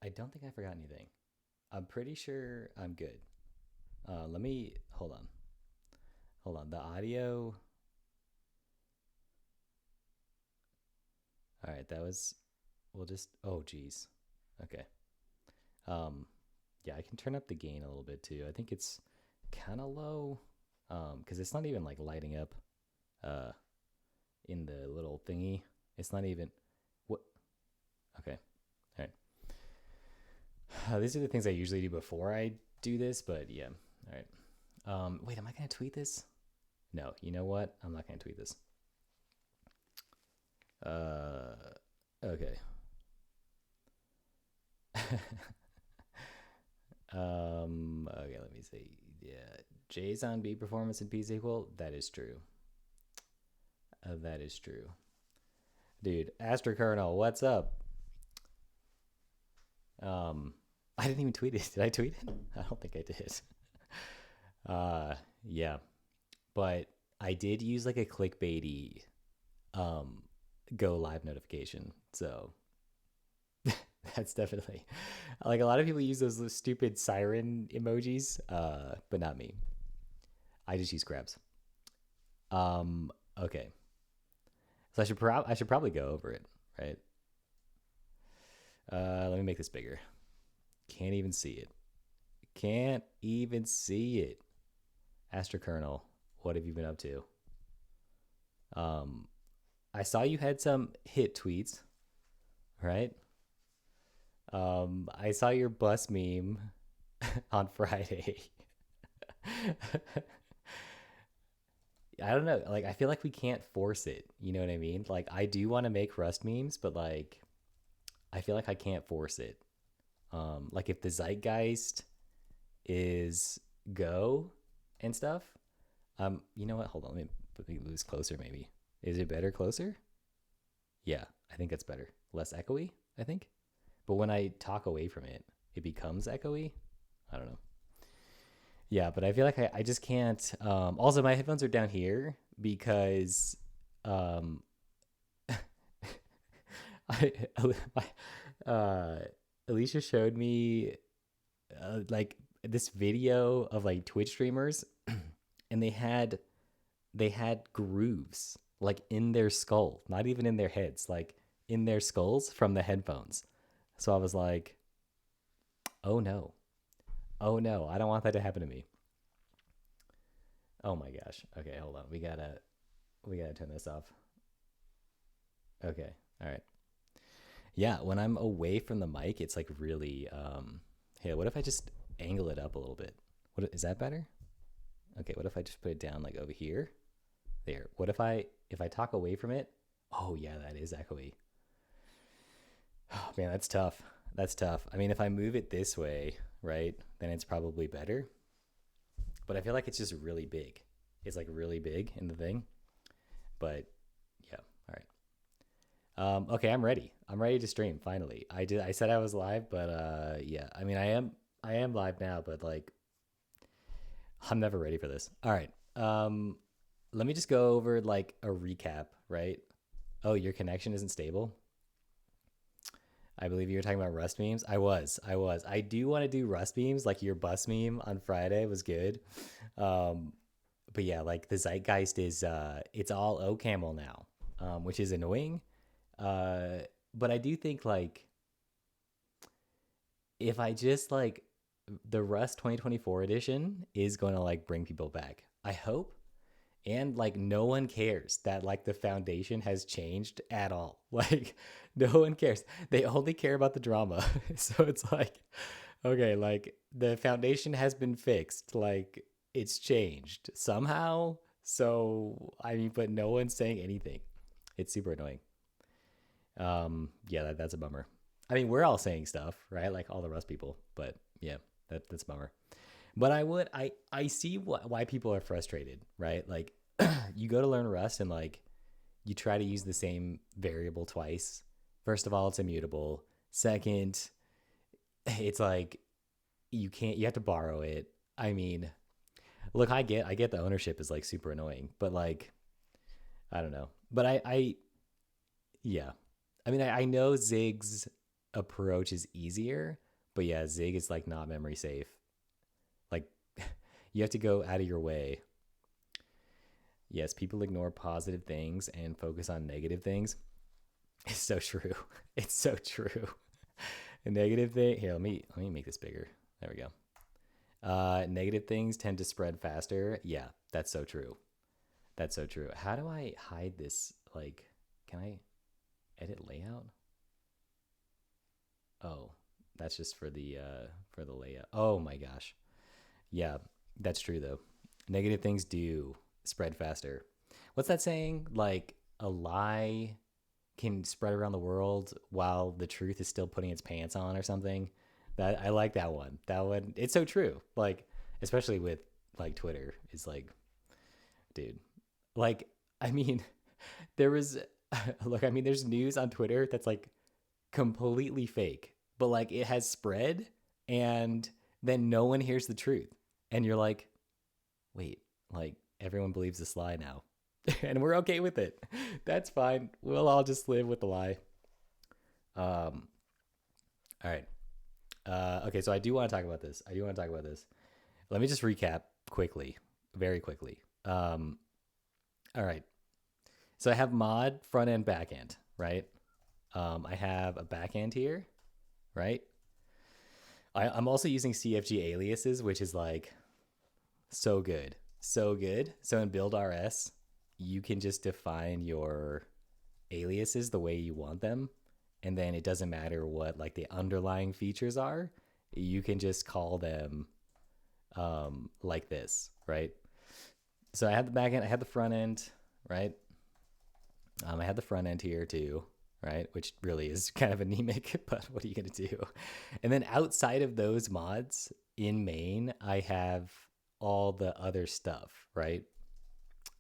I don't think I forgot anything. I'm pretty sure I'm good. Let me hold on. Hold on. The audio. All right, that was. We'll just. Oh, geez. Okay. Um, yeah, I can turn up the gain a little bit too. I think it's kind of low. Because it's not even like lighting up. Uh, in the little thingy. It's not even. What? Okay. All right. These are the things I usually do before I do this, but yeah. All right. Wait, am I gonna tweet this? No. You know what? I'm not gonna tweet this. Uh, okay. Okay, let me see. Yeah, JSON B performance in P is equal. That is true. That is true. Dude, Astrokernel, what's up? Um, I didn't even tweet it. Did I tweet it? I don't think I did. Yeah, but I did use like a clickbaity um go live notification. So that's definitely like a lot of people use those stupid siren emojis, but not me. I just use grabs. Um, okay. So I should probably go over it, right? Let me make this bigger. Can't even see it. Can't even see it. Astrokernel, what have you been up to? Um, I saw you had some hit tweets, right? I saw your bus meme on Friday. I don't know. Like, I feel like we can't force it. You know what I mean? Like, I do want to make Rust memes, but like, I feel like I can't force it. Like, if the zeitgeist is go and stuff, you know what? Hold on. Let me lose closer. Maybe is it better closer? Yeah, I think that's better. Less echoey, I think. But when I talk away from it, it becomes echoey. I don't know. Yeah, but I feel like I just can't. Also, my headphones are down here because um, I, uh, Alicia showed me like this video of like Twitch streamers, and they had grooves like in their skull, not even in their heads, like in their skulls from the headphones. So I was like, oh no, oh no, I don't want that to happen to me. Oh my gosh. Okay, hold on. We gotta turn this off. Okay. All right. Yeah, when I'm away from the mic, it's like really hey, what if I just angle it up a little bit? What is that better? Okay, what if I just put it down like over here? There. What if I talk away from it? Oh yeah, that is echoey. Oh man, that's tough. That's tough. I mean, if I move it this way, right, then it's probably better. But I feel like it's just really big. It's like really big in the thing. But yeah, all right. Okay, I'm ready. I'm ready to stream finally. I said I was live, but yeah. I mean, I am live now, but like I'm never ready for this. All right. Let me just go over like a recap, right? Oh, your connection isn't stable. I believe you were talking about Rust memes. I was. I do want to do Rust memes. Like your bus meme on Friday was good. Um, but yeah, like the zeitgeist is it's all OCaml now, which is annoying. Uh, but I do think like if I just like the Rust 2024 edition is going to like bring people back. I hope. And like no one cares that like the foundation has changed at all. Like no one cares. They only care about the drama. So it's like okay, like the foundation has been fixed. Like it's changed somehow. So I mean, but no one's saying anything. It's super annoying. Yeah, that's a bummer. I mean, we're all saying stuff, right? Like all the Rust people, but yeah, that's a bummer. But I see why people are frustrated, right? Like you go to learn Rust and like you try to use the same variable twice. First of all, it's immutable. Second, it's like you have to borrow it. I mean, look, I get the ownership is like super annoying, but like I don't know. But I yeah. I mean, I know Ziggs approach is easier. But yeah, Zig is like not memory safe. Like you have to go out of your way. Yes, people ignore positive things and focus on negative things. It's so true. It's so true. A negative thing. Here, let me make this bigger. There we go. Negative things tend to spread faster. Yeah, that's so true. That's so true. How do I hide this? Like, can I edit layout? Oh, that's just for the layout. Oh my gosh. Yeah, that's true though. Negative things do spread faster. What's that saying? Like a lie can spread around the world while the truth is still putting its pants on or something. That I like that one. That one, it's so true. Like especially with like Twitter, it's like, dude, like I mean, there was look, I mean, there's news on Twitter that's like completely fake, but like it has spread and then no one hears the truth. And you're like, wait, like everyone believes this lie now. And we're okay with it. That's fine. We'll all just live with the lie. Um, all right. Okay, so I do want to talk about this. Let me just recap quickly, very quickly. All right. So I have mod front end back end, right? I have a back end here, right? I'm also using CFG aliases, which is like so good. So good. So in build RS, you can just define your aliases the way you want them. And then it doesn't matter what like the underlying features are. You can just call them like this, right? So I had the back end, I had the front end, right? I had the front end here too, right? Which really is kind of anemic, but what are you going to do? And then outside of those mods in main, I have all the other stuff, right?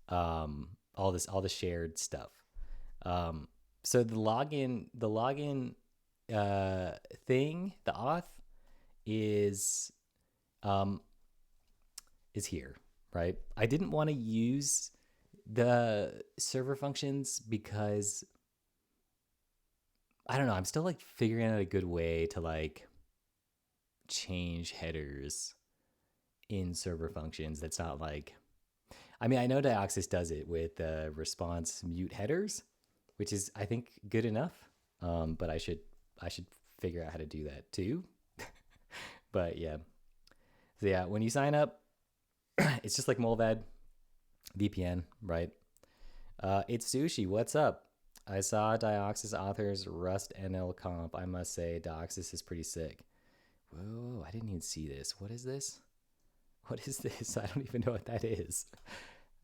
All the shared stuff. So the login thing, the auth is um is here, right? I didn't want to use the server functions because I don't know, I'm still like figuring out a good way to like change headers in server functions that's not like, I mean, I know Dioxus does it with response mute headers, which is I think good enough. But I should figure out how to do that too. But yeah. So yeah, when you sign up, it's just like Molvad VPN, right? It's Sushi. What's up? I saw Dioxus authors Rust NL comp. I must say, Dioxus is pretty sick. Whoa, I didn't even see this. What is this? What is this? I don't even know what that is.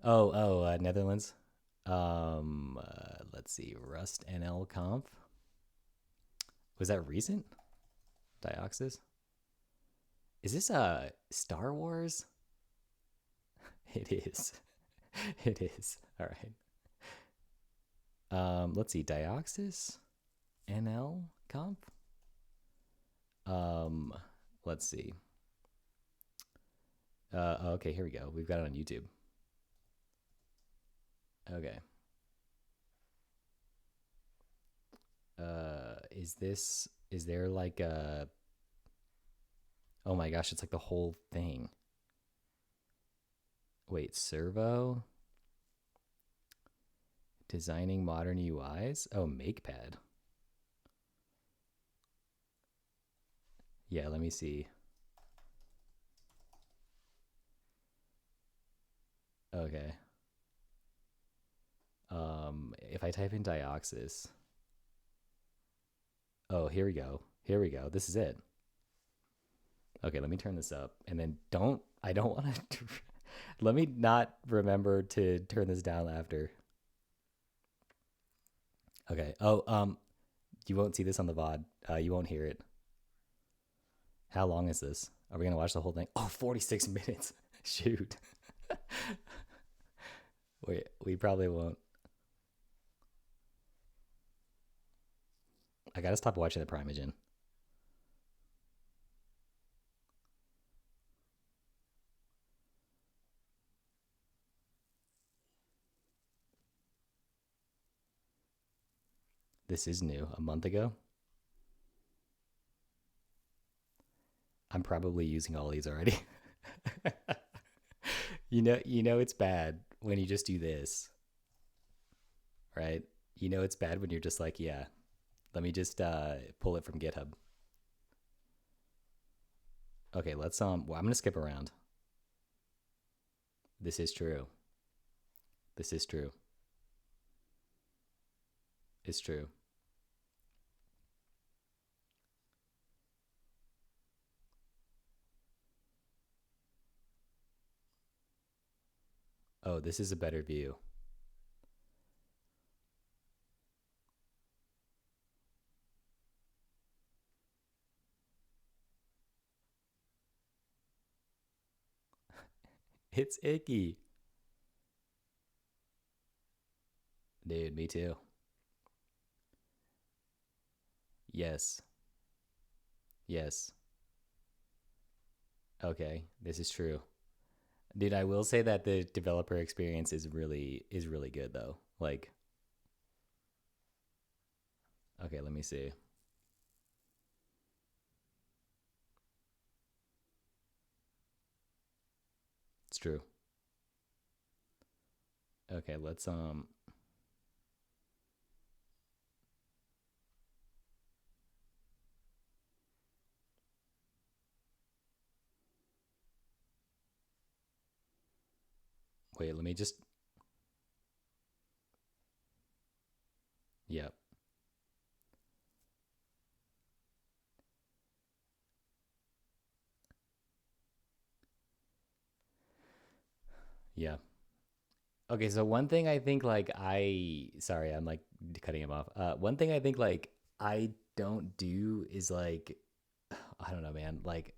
Oh, Netherlands. Let's see. Rust NL conf. Was that recent? Dioxus. Is this Star Wars? It is. It is. All right. Let's see. Dioxus NL conf. Let's see. Okay, here we go. We've got it on YouTube. Okay. Is there like a, oh my gosh, it's like the whole thing. Wait, servo? Designing modern UIs? Oh, MakePad. Yeah, let me see. Okay. If I type in Dioxus. Oh, here we go. Here we go. This is it. Okay, let me turn this up. And then I don't want to, let me not remember to turn this down after. Okay. Oh, you won't see this on the VOD. You won't hear it. How long is this? Are we going to watch the whole thing? Oh, 46 minutes. Shoot. Wait, we probably won't. I got to stop watching the Primogen. This is new. A month ago? I'm probably using all these already. You know it's bad when you just do this, right? You know it's bad when you're just like, yeah, let me just pull it from GitHub. Okay, let's well, I'm gonna skip around. This is true. This is true. It's true. Oh, this is a better view. It's icky. Dude, me too. Yes. Yes. Okay, this is true. Dude, I will say that the developer experience is really good though. Like, okay, let me see. It's true. Okay, let's wait, let me just yep. Yeah. Okay, so one thing I think like I sorry, I'm like cutting him off. One thing I think like I don't do is like I don't know, man. Like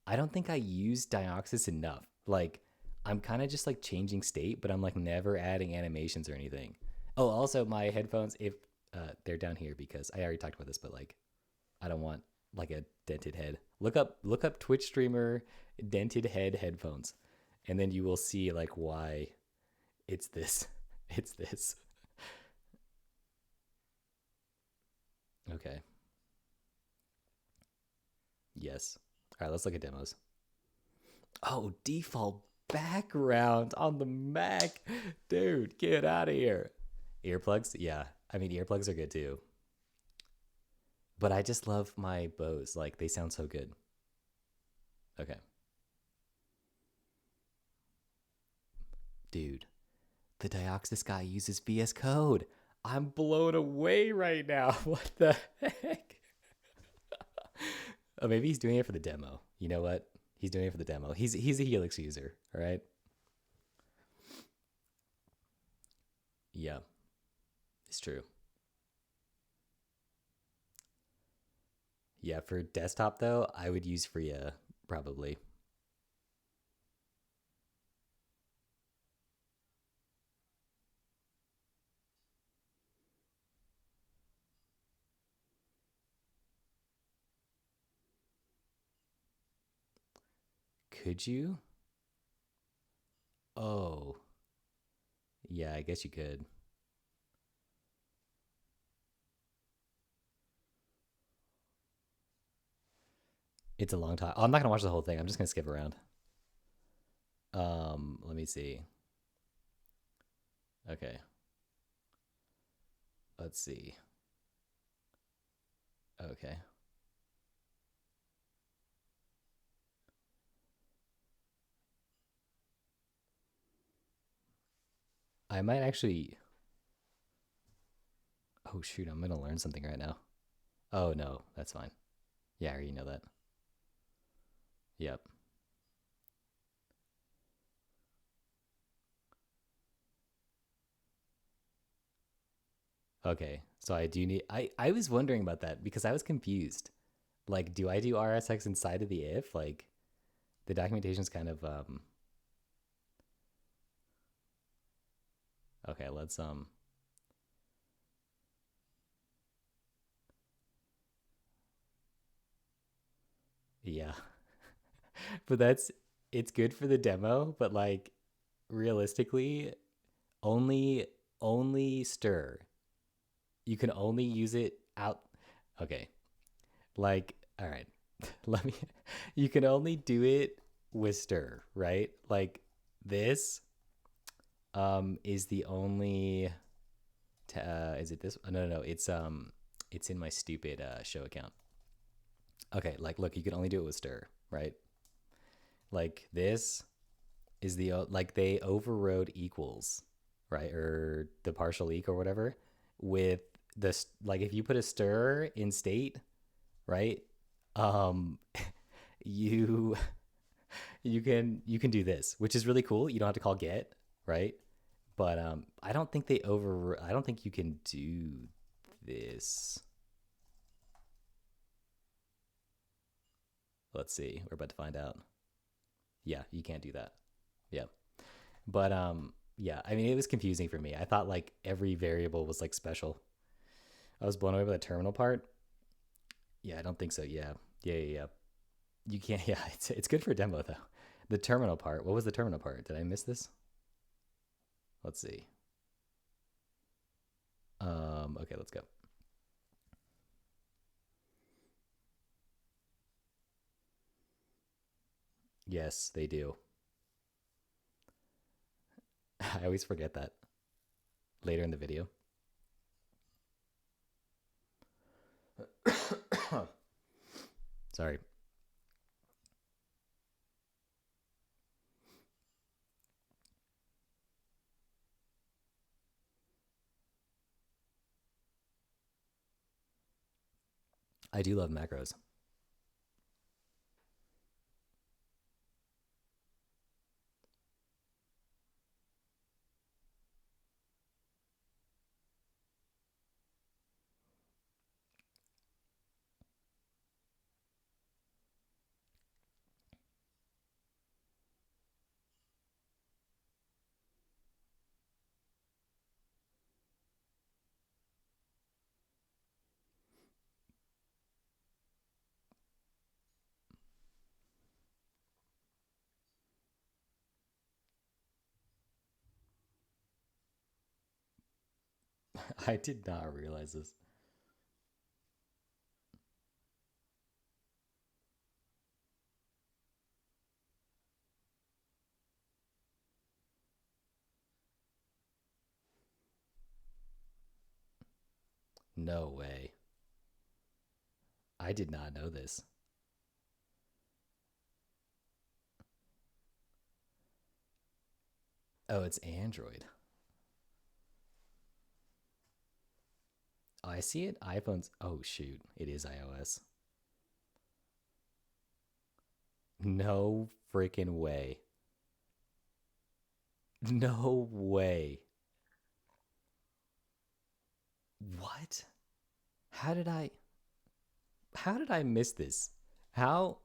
I don't think I use dioxus enough. Like I'm kind of just like changing state, but I'm like never adding animations or anything. Oh, also my headphones if they're down here because I already talked about this, but like I don't want like a dented head. Look up Twitch streamer dented head headphones, and then you will see like why it's this. It's this. Okay. Yes. All right, let's look at demos. Oh, default background on the Mac. Dude, get out of here. Earplugs? Yeah. I mean, earplugs are good too. But I just love my Bose. Like, they sound so good. Okay. Dude, the Dioxys guy uses VS Code. I'm blown away right now. What the heck? Oh, maybe he's doing it for the demo. You know what? He's doing it for the demo. He's a Helix user, all right? Yeah, it's true. Yeah, for desktop though, I would use Freya probably. Could you? Oh, yeah, I guess you could. It's a long time. Oh, I'm not gonna watch the whole thing. I'm just gonna skip around. Let me see. Okay, let's see. Okay, I might actually. Oh shoot, I'm gonna learn something right now. Oh no, that's fine. Yeah, I already know that. Yep. Okay, so I do need. I was wondering about that because I was confused. Like, do I do RSX inside of the if? Like, the documentation's kind of okay, let's yeah. But that's it's good for the demo, but like realistically, only only stir. You can only use it out. Okay. Like all right. let me. You can only do it with stir, right? Like this is the only is it this? No, no, no. It's in my stupid show account. Okay, like look, you can only do it with stir, right? Like this is the like they overrode equals, right? Or the partial eq or whatever with this like if you put a stir in state, right? Um you you can do this, which is really cool. You don't have to call get, right? But I don't think you can do this. Let's see. We're about to find out. Yeah, you can't do that. Yeah. But yeah, I mean it was confusing for me. I thought like every variable was like special. I was blown away by the terminal part. Yeah, I don't think so. Yeah. Yeah, yeah, yeah. You can't yeah, it's good for a demo though. The terminal part. What was the terminal part? Did I miss this? Let's see. Okay, let's go. Yes, they do. I always forget that later in the video. Sorry. I do love macros. I did not realize this. No way. I did not know this. Oh, it's Android. Oh, I see it. iPhones. Oh, shoot. It is iOS. No freaking way. No way. What? How did I how did I miss this? How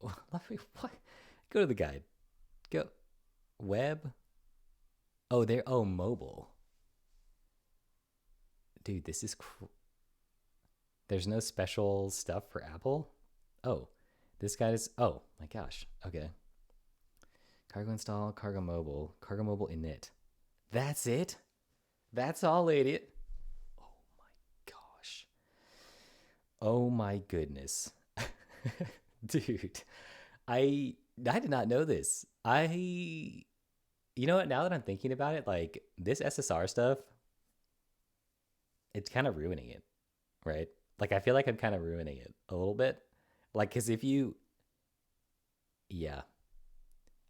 let me what? Go to the guide. Go web. Oh, there oh, mobile. Dude, this is there's no special stuff for Apple? Oh, this guy is oh my gosh. Okay. Cargo install, cargo mobile init. That's it? That's all, idiot. Oh my gosh. Oh my goodness. Dude, I did not know this. You know what, now that I'm thinking about it, like this SSR stuff, it's kind of ruining it, right? Like I feel like I'm kind of ruining it a little bit. Like cuz if you yeah,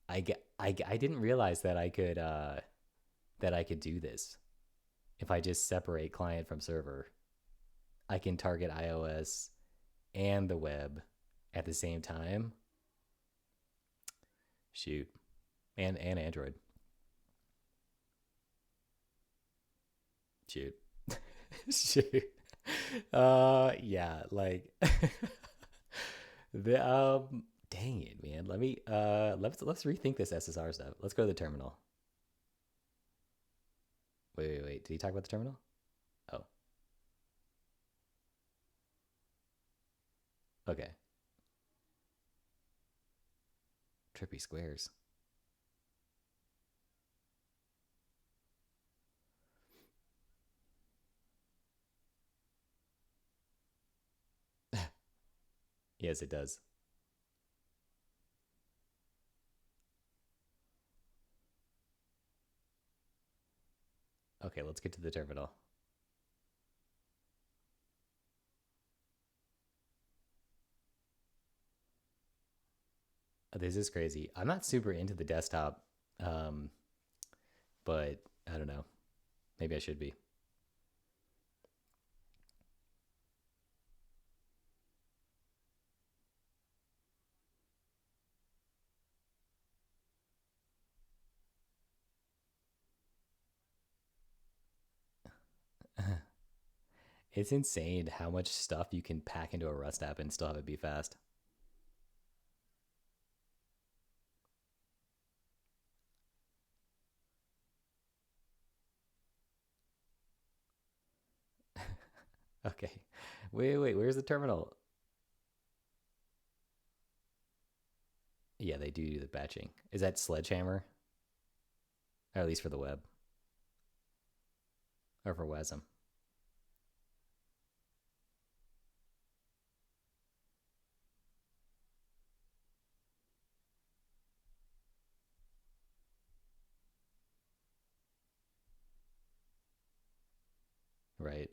I didn't realize that I could do this. If I just separate client from server, I can target iOS and the web at the same time. Shoot. And Android. Shoot. Shoot. Yeah, like the dang it, man. Let's rethink this SSR stuff. Let's go to the terminal. Wait. Did he talk about the terminal? Oh, okay. Trippy squares. Yes, it does. Okay, let's get to the terminal. This is crazy. I'm not super into the desktop, um, but I don't know. Maybe I should be. It's insane how much stuff you can pack into a Rust app and still have it be fast. Okay. Wait. Where's the terminal? Yeah, they do the batching. Is that Sledgehammer? Or at least for the web. Or for WASM. Right.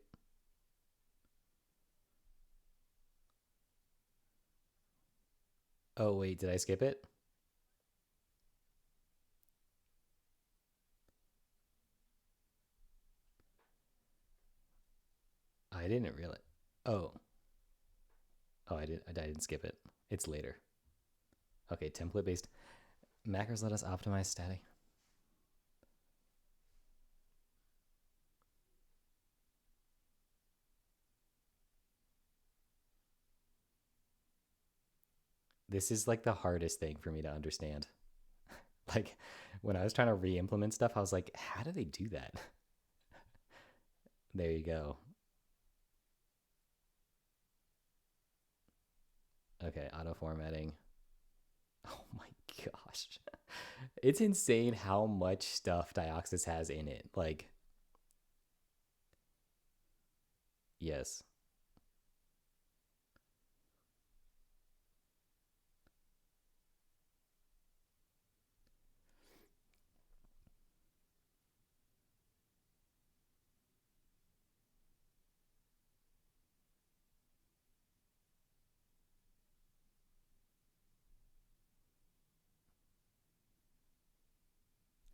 Oh, wait, did I skip it? I didn't realize. Oh. I didn't skip it. It's later. Okay, template based. Macros let us optimize static. This is like the hardest thing for me to understand. Like when I was trying to re-implement stuff, I was like, how do they do that? There you go. Okay, auto formatting. Oh my gosh. It's insane how much stuff Dioxus has in it. Like, yes.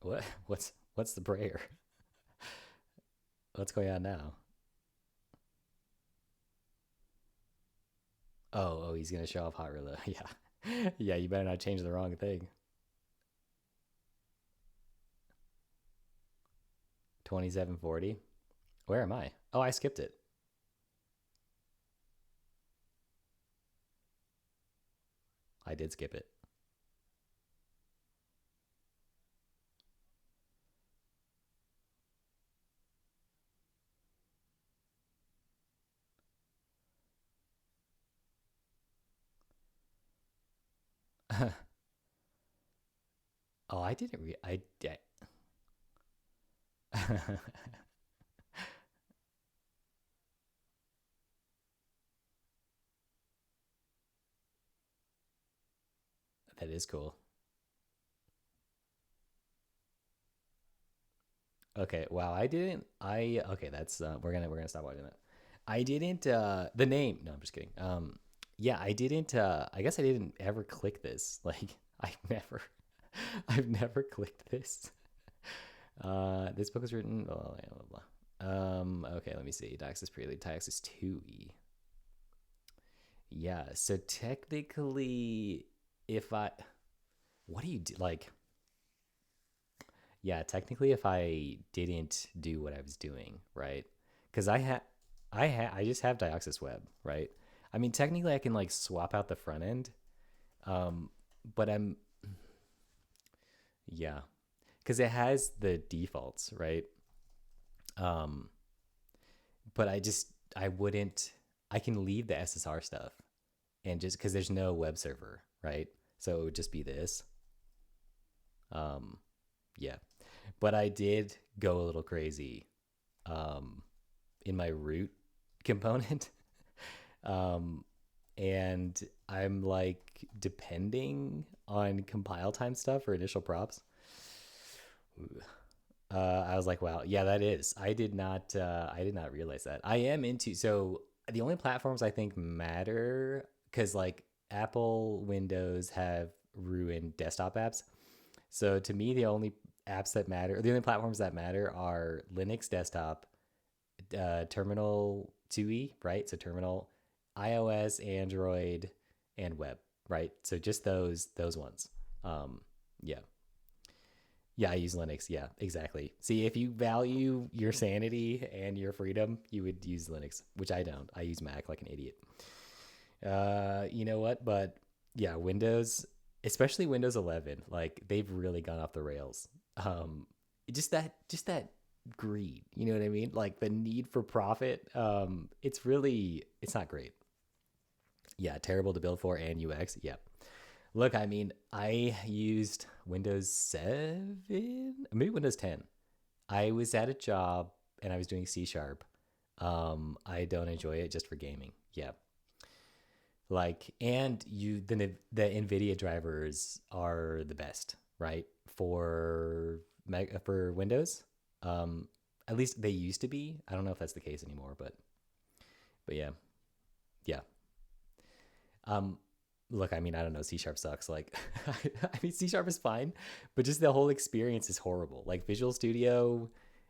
What what's the prayer? What's going on now? Oh, he's gonna show off hot reload. Yeah. Yeah, you better not change the wrong thing. 2740. Where am I? Oh, I skipped it. I did skip it. Oh, I didn't I did. That is cool. Okay, wow, I didn't I okay, that's we're gonna stop watching that. I didn't the name. No, I'm just kidding. Yeah, I didn't I guess I didn't ever click this. Like I've never I've never clicked this. This book was written blah blah blah. Blah. Okay, let me see. Dioxus Prelude, Dioxus 2E. Yeah, so technically if I what do you do like yeah, technically if I didn't do what I was doing, right? Cuz I just have Dioxys web, right? I mean, technically I can like swap out the front end. Um but I'm yeah, cuz it has the defaults, right? Um but I wouldn't I can leave the SSR stuff and just cuz there's no web server, right? So it would just be this. Um yeah. But I did go a little crazy um in my root component. um, and I'm like depending on compile time stuff for initial props. I was like, wow, yeah, that is. I did not realize that. I am into, so the only platforms I think matter, because like Apple Windows have ruined desktop apps. So to me, the only apps that matter, the only platforms that matter are Linux desktop, Terminal 2E, right? So Terminal, iOS, Android, and web, right? So just those ones. Um, yeah. Yeah, I use Linux. Yeah, exactly. See, if you value your sanity and your freedom, you would use Linux, which I don't. I use Mac like an idiot. You know what? But yeah, Windows, especially Windows 11, like they've really gone off the rails. Um, just that greed, you know what I mean? Like the need for profit. It's not great. Yeah, terrible to build for and UX. Yeah. Look, I mean, I used Windows 7, maybe Windows 10. I was at a job and I was doing C sharp. I don't enjoy it just for gaming. Yeah. Like, and the NVIDIA drivers are the best, right? For Windows. Um, at least they used to be. I don't know if that's the case anymore, but yeah. Yeah. Um, Look, I mean, I don't know. C sharp sucks. Like, I mean, C sharp is fine, but just the whole experience is horrible. Like Visual Studio,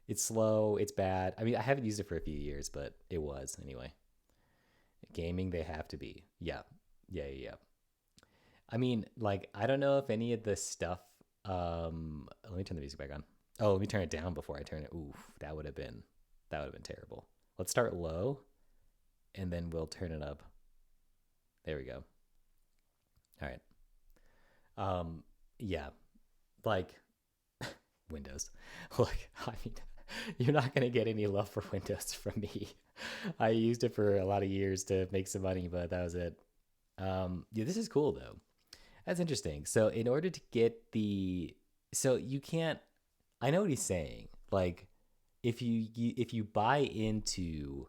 it's slow, it's bad. I mean, I haven't used it for a few years, but it was anyway. Gaming, they have to be. Yeah, yeah, yeah. Yeah. I mean, like, I don't know if any of the stuff. Let me turn the music back on. Oh, let me turn it down before I turn it. Oof, that would have been terrible. Let's start low, and then we'll turn it up. There we go. All right. Um, yeah, like Windows. Look, I mean, you're not gonna get any love for Windows from me. I used it for a lot of years to make some money, but that was it. Yeah, this is cool though. That's interesting. So in order to get so you can't. I know what he's saying. Like, if you buy into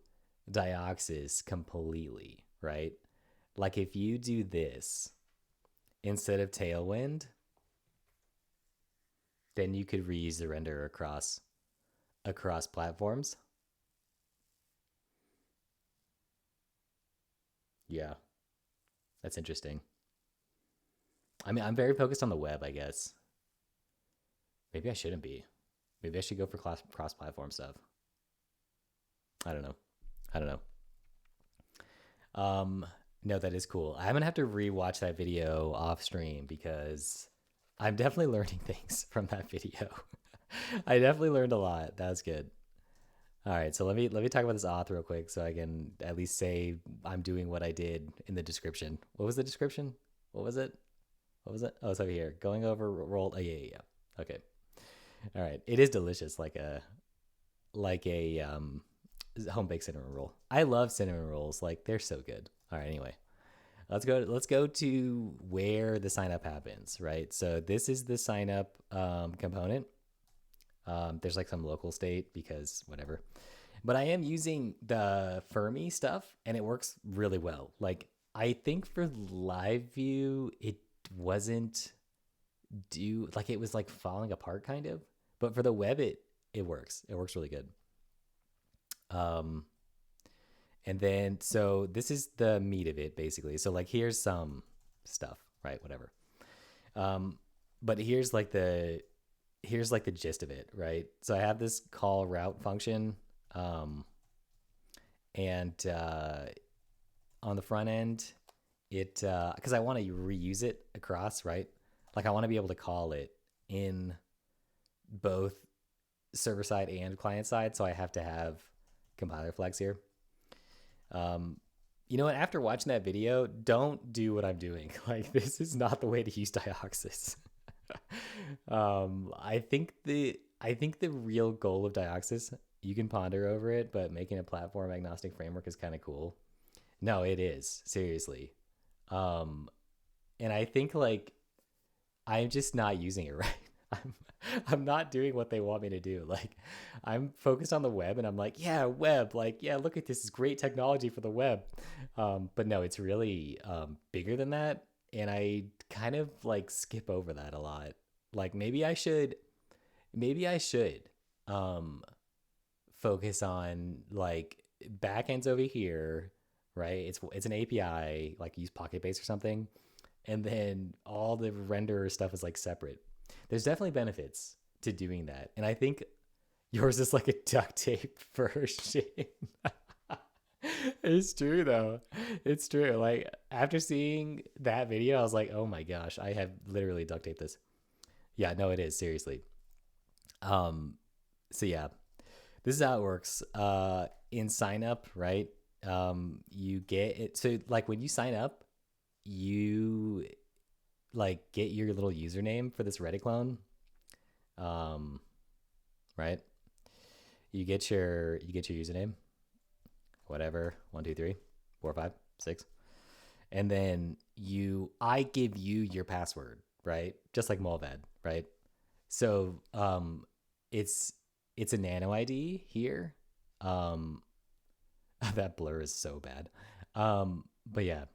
dioxus completely, right? Like if you do this instead of tailwind, then you could reuse the render across platforms. Yeah, that's interesting. I mean, I'm very focused on the web, I guess. Maybe I shouldn't be. Maybe I should go for cross platform stuff. I don't know. I don't know. Um, no, that is cool. I'm gonna have to rewatch that video off stream because I'm definitely learning things from that video. I definitely learned a lot. That was good. All right, so let me talk about this auth real quick so I can at least say I'm doing what I did in the description. What was the description? What was it? What was it? Oh, it's over here. Going over rolled. Oh yeah, yeah, yeah. Okay. All right. It is delicious, like a home baked cinnamon roll. I love cinnamon rolls. Like they're so good. All right. Anyway, let's go to where the sign up happens. Right. So this is the sign up component. There's like some local state because whatever. But I am using the Fermi stuff and it works really well. Like I think for live view, it wasn't do like it was like falling apart kind of. But for the web, it works. It works really good. Um, and then so this is the meat of it basically. So like here's some stuff, right? Whatever. Um, but here's like the gist of it, right? So I have this call route function, um, and on the front end, it because I want to reuse it across, right? Like I want to be able to call it in both server side and client side, so I have to have compiler flags here. Um, you know what? After watching that video, don't do what I'm doing. Like this is not the way to use dioxus. I think the real goal of dioxus, you can ponder over it, but making a platform agnostic framework is kind of cool. No, it is seriously. Um, and I think like I'm just not using it right. I'm not doing what they want me to do. Like, I'm focused on the web, and I'm like, yeah, web. Like, yeah, look at this is great technology for the web. But no, it's really bigger than that, and I kind of like skip over that a lot. Like, maybe I should um, focus on like backends over here, right? It's an API, like use Pocket Base or something, and then all the renderer stuff is like separate. There's definitely benefits to doing that, and I think yours is like a duct tape version. It's true though. It's true. Like after seeing that video, I was like, "Oh my gosh, I have literally duct taped this." Yeah, no, it is seriously. Um, so yeah, this is how it works. In sign up, right? You get it. So like when you sign up, you like get your little username for this Reddit clone. Um, right? You get your username, whatever, 1 2 3 4 5 6, and then I give you your password, right? Just like Molvad, right? So it's it's a nano ID here. Um, that blur is so bad. But yeah,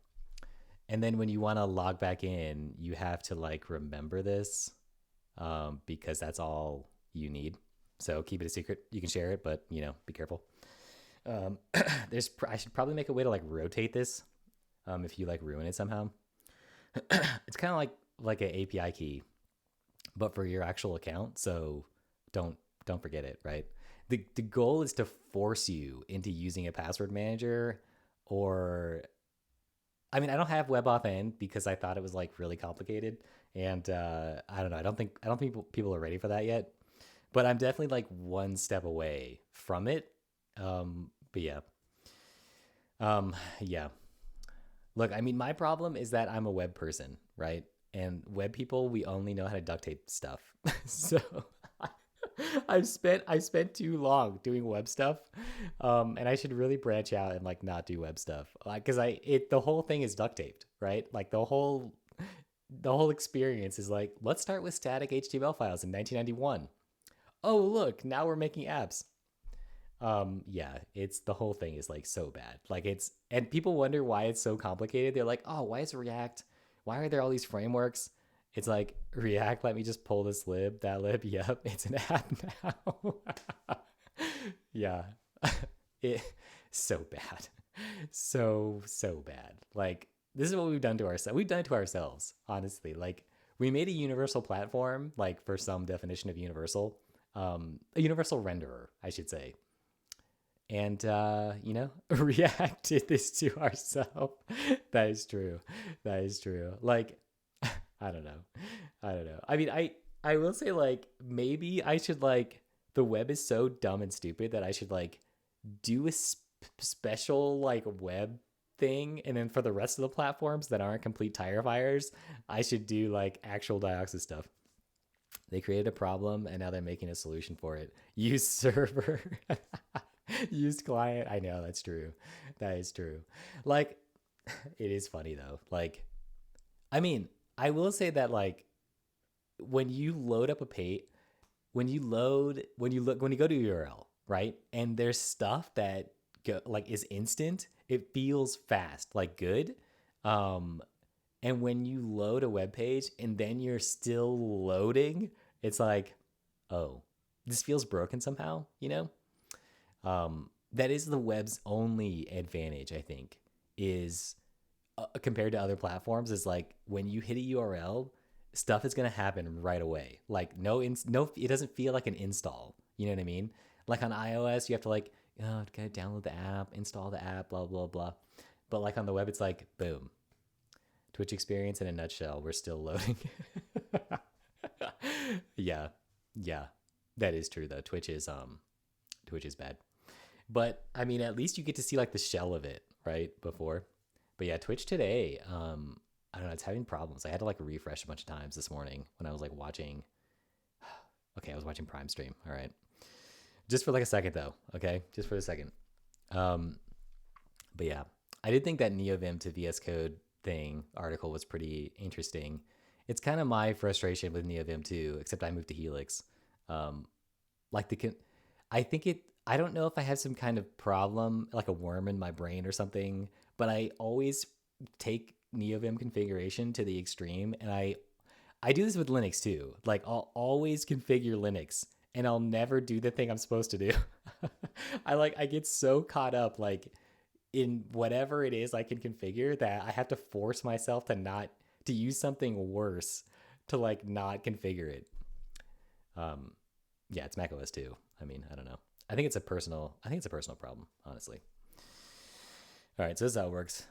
and then when you want to log back in, you have to like remember this, because that's all you need. So keep it a secret. You can share it, but be careful. Um, I should probably make a way to like rotate this, if you like ruin it somehow. It's kind of like an API key, but for your actual account. So don't don't forget it, right? The goal is to force you into using a password manager, or I mean, I don't have WebAuthn because I thought it was like really complicated, and I don't know. I don't think people are ready for that yet. But I'm definitely like one step away from it. But yeah. Look, I mean, my problem is that I'm a web person, right? And web people, we only know how to duct tape stuff. So I spent too long doing web stuff, and I should really branch out and like not do web stuff, like because the whole thing is duct taped, right? Like the whole experience is like, let's start with static HTML files in 1991. Oh, look, now we're making apps. Yeah, it's the whole thing is like so bad. Like and people wonder why it's so complicated. They're like, "Oh, why is React? Why are there all these frameworks?" It's like, React, let me just pull this lib, that lib. Yep, it's an app now. Yeah. It so bad. So bad. Like this is what we've done to ourselves. We've done it to ourselves, honestly. Like we made a universal platform, like for some definition of universal, a universal renderer, I should say, and React did this to ourselves. That is true. That is true. Like, I don't know. I mean, I will say, like, maybe I should, like, the web is so dumb and stupid that I should like do a special like web thing, and then for the rest of the platforms that aren't complete tire fires, I should do like actual dioxus stuff. They created a problem and now they're making a solution for it. Use server. Used client. I know that's true. That is true. Like, it is funny though. Like, I mean, I will say that like when you load up a page, when you go to URL, right? And there's stuff that like is instant. It feels fast, like good. Um, and when you load a web page and then you're still loading, it's like, oh, this feels broken somehow, that is the web's only advantage, I think, is compared to other platforms, is like when you hit a URL, stuff is going to happen right away. Like no, it doesn't feel like an install. You know what I mean? Like on iOS, you have to like, oh, gotta download the app, install the app, blah, blah, blah. But like on the web, it's like, boom, Twitch experience in a nutshell. We're still loading. Yeah. Yeah. That is true though. Twitch is bad. But I mean, at least you get to see like the shell of it, right? Before. But yeah, Twitch today, I don't know, it's having problems. I had to like refresh a bunch of times this morning when I was like watching. Okay, I was watching Prime Stream. All right. Just for like a second though. Okay. Just for a second. Um, but yeah, I did think that NeoVim to VS Code thing article was pretty interesting. it's kind of my frustration with NeoVim too, except I moved to Helix. Um, like I think I don't know if I have some kind of problem, like a worm in my brain or something, but I always take NeoVim configuration to the extreme. And I do this with Linux too. Like I'll always configure Linux and I'll never do the thing I'm supposed to do. I get so caught up like in whatever it is I can configure that I have to force myself to not to use something worse to like not configure it. Um, yeah, it's Mac OS too. I mean, I don't know. I think it's a personal problem, honestly. All right, so this is how it works.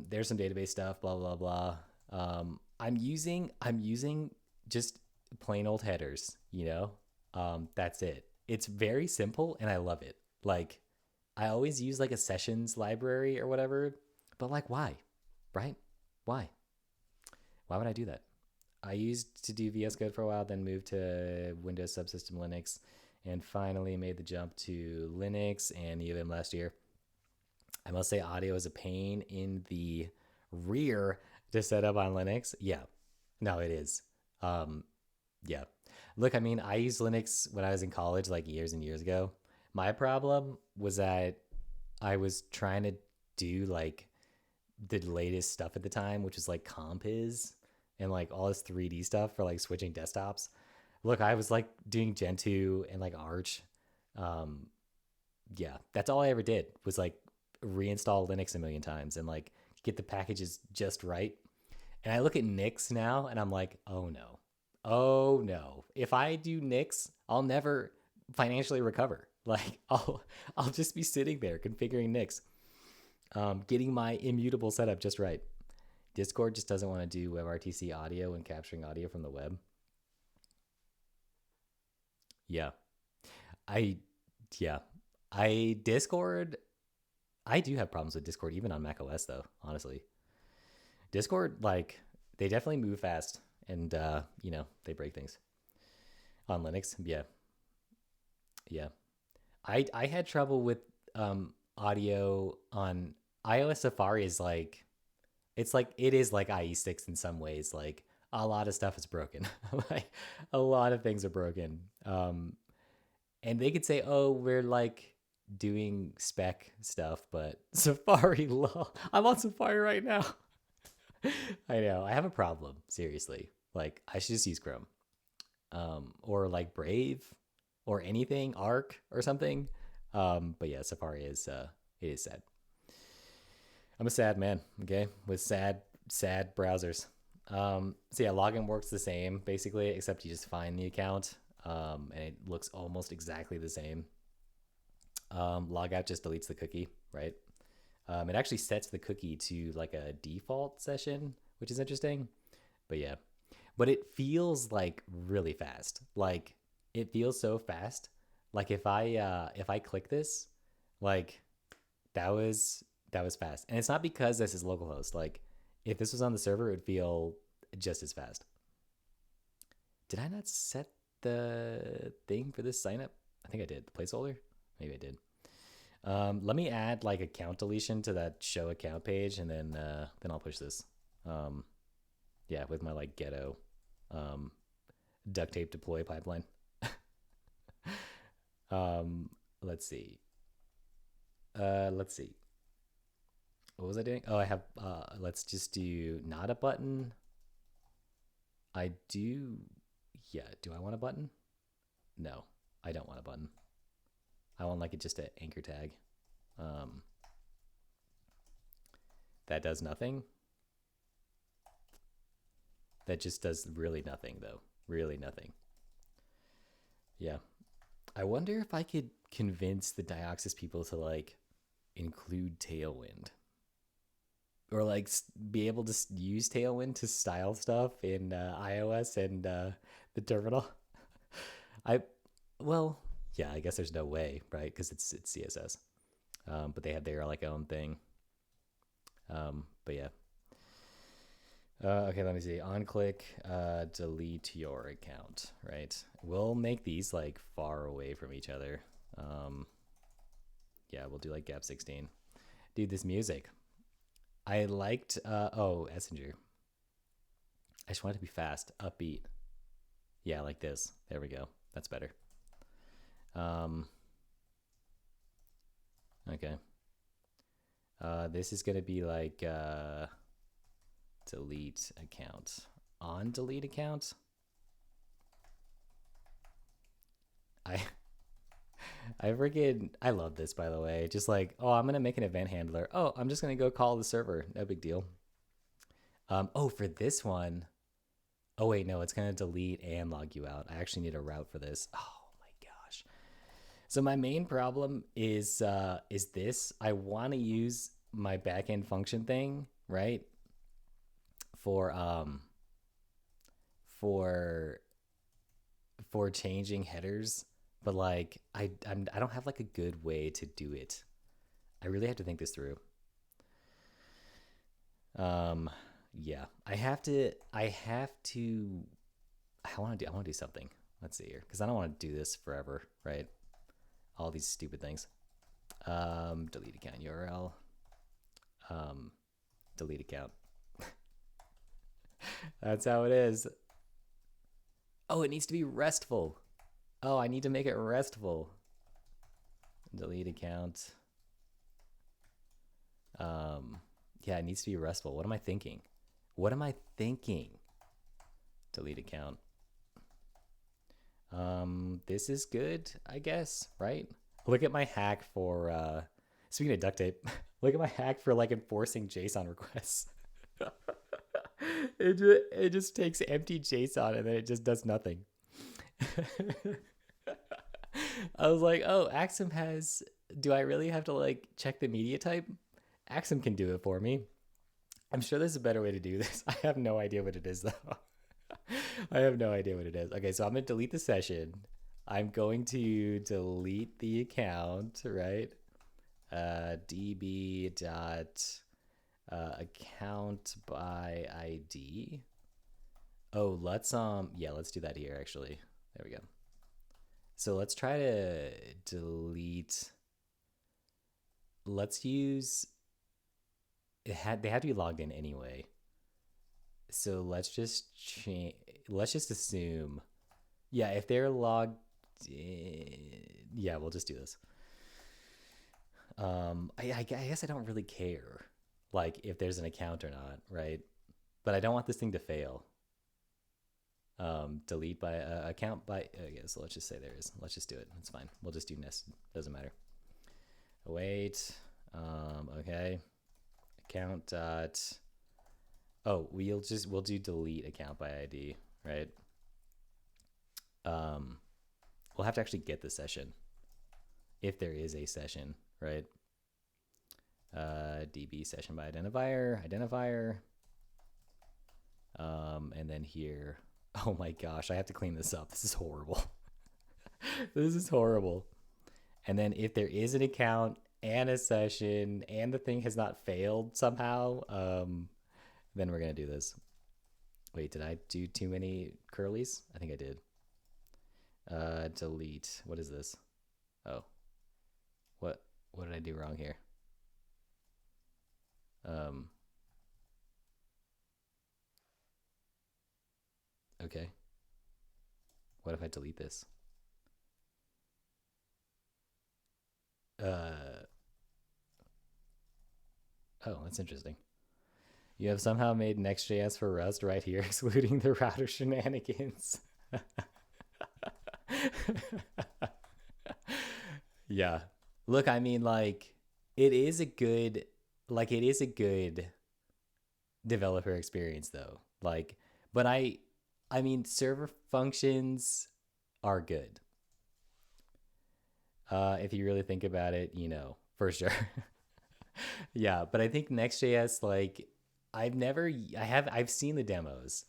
There's some database stuff, blah blah blah. I'm using just plain old headers. That's it. It's very simple, and I love it. Like, I always use like a sessions library or whatever, but like, why, right? Why? Why would I do that? I used to do VS Code for a while, then moved to Windows Subsystem Linux, and finally made the jump to Linux and UVM last year. I must say, audio is a pain in the rear to set up on Linux. Yeah, no, it is. Um, yeah. Look, I mean, I used Linux when I was in college, like years and years ago. My problem was that I was trying to do like the latest stuff at the time, which was like Compiz and like all this 3D stuff for like switching desktops. Look, I was like doing Gentoo and like Arch. Um, yeah, that's all I ever did was like reinstall Linux a million times and like get the packages just right. And I look at Nix now and I'm like, oh no. Oh no. If I do Nix, I'll never financially recover. Like I'll just be sitting there configuring Nix, getting my immutable setup just right. Discord just doesn't want to do WebRTC audio and capturing audio from the web. Yeah. I yeah. I Discord I do have problems with Discord even on Mac OS though, honestly. Discord, like, they definitely move fast and they break things. On Linux, yeah. Yeah. I had trouble with audio on iOS. Safari is like it is like IE6 in some ways. Like a lot of stuff is broken. Like a lot of things are broken. And they could say, "Oh, we're like doing spec stuff," but Safari, lol. I'm on Safari right now. I know. I have a problem. Seriously. Like I should just use Chrome, or like Brave, or anything, Arc or something. But yeah, Safari is it is sad. I'm a sad man. Okay, with sad browsers. So yeah, login works the same basically, except you just find the account, and it looks almost exactly the same. Logout just deletes the cookie, right? It actually sets the cookie to like a default session, which is interesting. But yeah, but it feels like really fast. Like it feels so fast. Like if I click this, like that was fast. And it's not because this is localhost. Like if this was on the server, it would feel just as fast. Did I not set the thing for this sign up? I think I did. The placeholder? Maybe I did. Let me add like account deletion to that show account page, and then I'll push this. Um, yeah, with my like ghetto um, duct tape deploy pipeline. Let's see. Let's see. What was I doing? Oh, I have. Let's just do not a button. I do. Yeah. Do I want a button? No, I don't want a button. I want like it just an anchor tag. Um, that does nothing. That just does really nothing though. Really nothing. Yeah. I wonder if I could convince the Dioxus people to like include Tailwind, or like be able to use Tailwind to style stuff in iOS and the terminal. I well, yeah, I guess there's no way, right? Because it's CSS. But they have their like own thing. But yeah. Okay, let me see. On click, delete your account, right? We'll make these like far away from each other. Um, yeah, we'll do like gap 16. Dude, this music. I liked, oh, Essinger. I just want it to be fast, upbeat. Yeah, like this. There we go. That's better. Um, okay. This is gonna be like delete account. On delete account. I I love this, by the way. Just like, oh, I'm gonna make an event handler. Oh, I'm just gonna go call the server. No big deal. Oh, for this one. Oh wait, no, it's gonna delete and log you out. I actually need a route for this. Oh my gosh. So my main problem is this. I want to use my backend function thing, right? For for for changing headers, but like I don't have like a good way to do it. I really have to think this through. Um, yeah, I want to do something. Let's see here, because I don't want to do this forever, right? All these stupid things. Delete account URL. Um, delete account. That's how it is. Oh, it needs to be restful. Oh, I need to make it restful. Delete account. Um, yeah, it needs to be restful. What am I thinking? What am I thinking? Delete account. This is good, I guess, right? Look at my hack for speaking of duct tape, look at my hack for like enforcing JSON requests. It just takes empty JSON and then it just does nothing. I was like, oh, Axum has. Do I really have to like check the media type? Axum can do it for me. I'm sure there's a better way to do this. I have no idea what it is though. I have no idea what it is. Okay, so I'm gonna delete the session. I'm going to delete the account, right? db dot account by ID. Oh, let's do that here actually. There we go. So let's try to delete. Let's use they had to be logged in anyway. So let's just change. Let's just assume, yeah, if they're logged in, yeah, we'll just do this. I guess I don't really care, like if there's an account or not, right? But I don't want this thing to fail. Delete by account by. Okay, so let's just say there is. Let's just do it. It's fine. We'll just do nested. Doesn't matter. Wait. Okay. Account dot. Oh, we'll do delete account by ID, right? We'll have to actually get the session if there is a session, right? DB session by identifier. And then here, oh my gosh, I have to clean this up. This is horrible. This is horrible. And then if there is an account and a session and the thing has not failed somehow, then we're gonna do this. Wait, did I do too many curlies? I think I did. Delete. What is this? Oh, what did I do wrong here? Okay. What if I delete this? Uh, oh, that's interesting. You have somehow made Next.js for Rust right here, excluding the router shenanigans. Yeah. Look, I mean, like, it is a good, it is a good developer experience, though. Like, but I mean, server functions are good. If you really think about it, for sure. Yeah, but I think Next.js, like, I've seen the demos,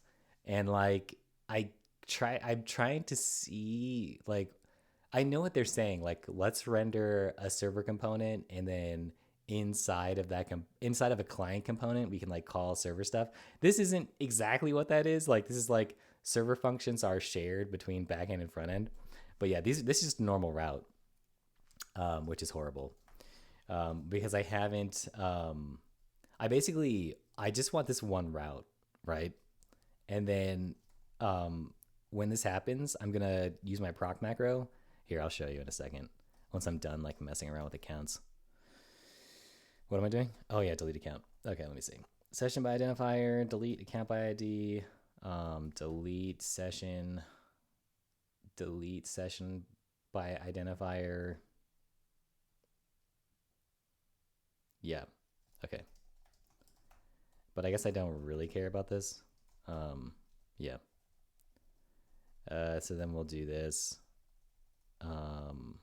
and like, I'm trying to see, like, I know what they're saying. Like, let's render a server component, and then inside of a client component, we can like call server stuff. This isn't exactly what that is. Like, this is like server functions are shared between backend and front end. But yeah, this is just a normal route, which is horrible. Because I haven't. I just want this one route, right? And then when this happens, I'm gonna use my proc macro. Here, I'll show you in a second. Once I'm done like messing around with accounts. What am I doing? Oh yeah, delete account. Okay, let me see. Session by identifier, delete account by ID, delete session by identifier. Yeah, okay. But I guess I don't really care about this. Yeah. So then we'll do this. Um,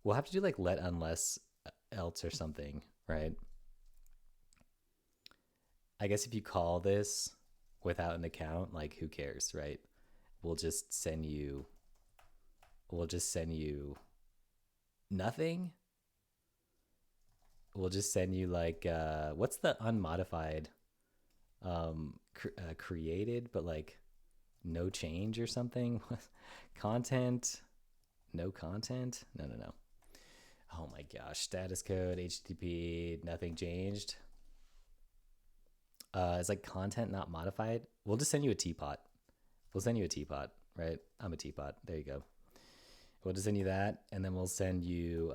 we'll have to do like let unless else or something, right? I guess if you call this without an account, like who cares, right? We'll just send you we'll just send you nothing. We'll just send you like what's the unmodified created but like no change or something? Content, no content? No. Oh my gosh, status code HTTP nothing changed. It's like content not modified. We'll just send you a teapot. We'll send you a teapot, right? I'm a teapot. There you go. We'll just send you that, and then we'll send you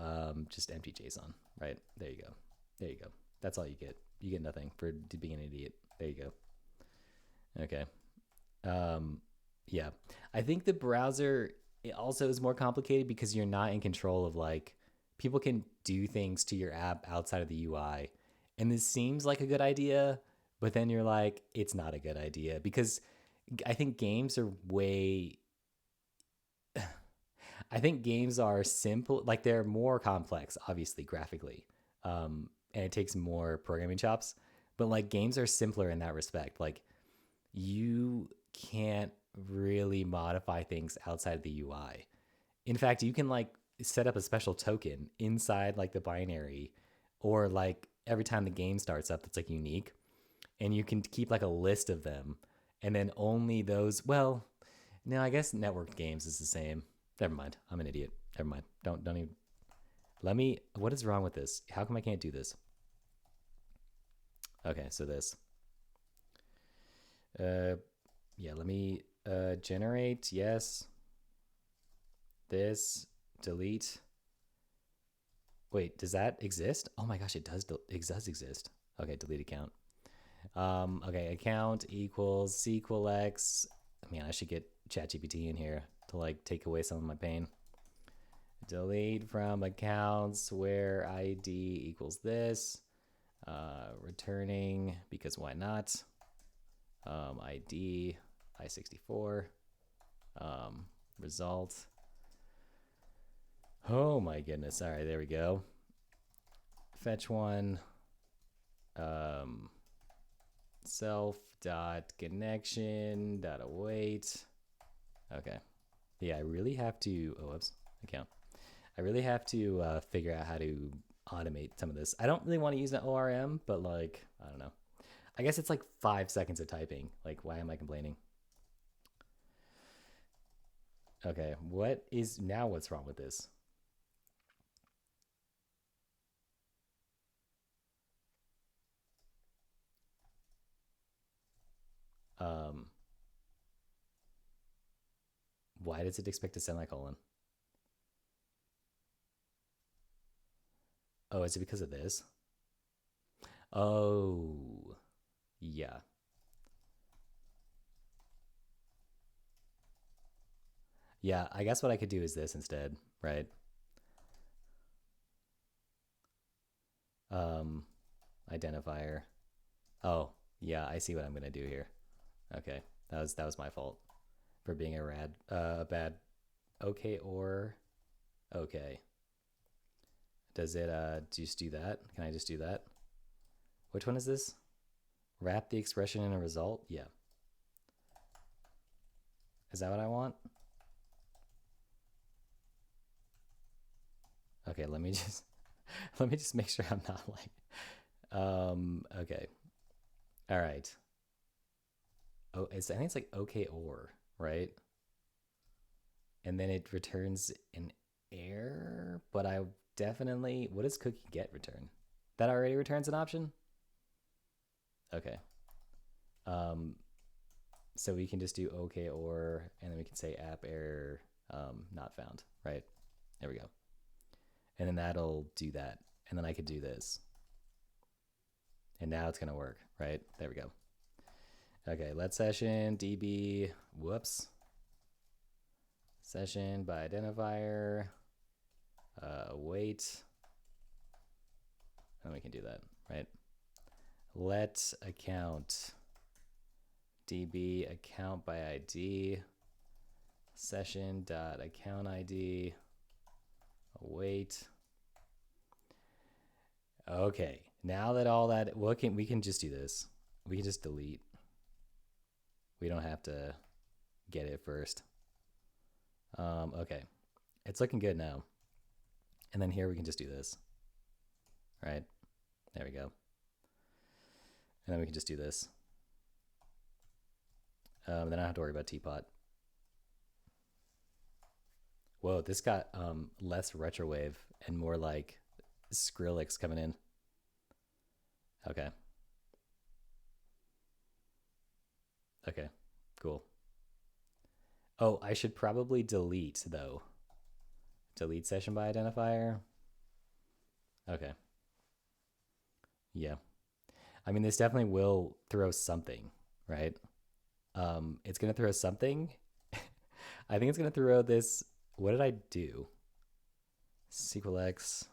just empty JSON, right? There you go. There you go. That's all you get. You get nothing for being an idiot. There you go. Okay. Yeah. I think the browser it also is more complicated because you're not in control of like people can do things to your app outside of the UI. And this seems like a good idea, but then you're like, it's not a good idea because I think games are way I think games are simple, like they're more complex, obviously graphically, and it takes more programming chops. But like games are simpler in that respect. Like you can't really modify things outside of the UI. In fact, you can like set up a special token inside like the binary, or like every time the game starts up, that's like unique, and you can keep like a list of them, and then only those. Well, no, I guess networked games is the same. Never mind. I'm an idiot. Never mind. Don't even. Let me. What is wrong with this? How come I can't do this? Okay, so this. Yeah. Let me generate. Yes. This. Delete. Wait, does that exist? Oh my gosh, it does. It does exist. Okay, delete account. Okay, account equals SQLX. Man, I should get ChatGPT in here to like take away some of my pain. Delete from accounts where ID equals this. Returning because why not? ID I64. Result. Oh my goodness. All right, there we go. Fetch one. Self dot connection dot await. Okay. Yeah, I really have to. Oh, whoops. Account. I really have to figure out how to automate some of this. I don't really want to use an ORM, but like, I don't know. I guess it's like 5 seconds of typing. Like, why am I complaining? Okay, what is now? What's wrong with this? Um, why does it expect a semicolon? Oh, is it because of this? Oh, yeah. Yeah, I guess what I could do is this instead, right? Um, identifier. Oh, yeah, I see what I'm gonna do here. Okay, that was my fault for being a bad. Okay, or okay. Does it just do that? Can I just do that? Which one is this? Wrap the expression in a result? Yeah. Is that what I want? Okay, let me just let me just make sure I'm not like okay. All right. Oh, I think it's like okay or, right? And then it returns an error, but I definitely what does cookie get return? That already returns an option? Okay. Um So we can just do okay or, and then we can say app error not found, right? There we go. And then that'll do that. And then I could do this. And now it's going to work, right? There we go. Okay, let session db, whoops. Session by identifier, wait. And we can do that, right? Let account db account by ID, session dot account ID, await. Okay, now that all that, we can just do this. We can just delete. We don't have to get it first. Okay, it's looking good now. And then here we can just do this, right? There we go. And then we can just do this. Then I don't have to worry about teapot. Whoa, this got less retrowave and more like Skrillex coming in. Okay. Okay, cool. Oh, I should probably delete though. Delete session by identifier. Okay. Yeah. I mean, this definitely will throw something, right? It's going to throw something. I think it's going to throw this. What did I do? SQLX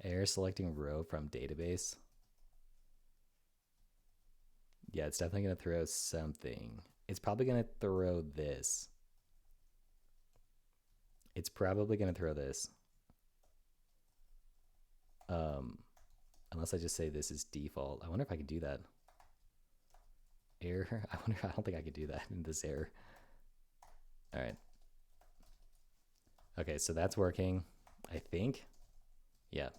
error selecting row from database. Yeah, it's definitely going to throw something. It's probably going to throw this. It's probably going to throw this. Unless I just say this is default. I wonder if I can do that. Error. I don't think I could do that in this error. All right. Okay, so that's working, I think. Yeah.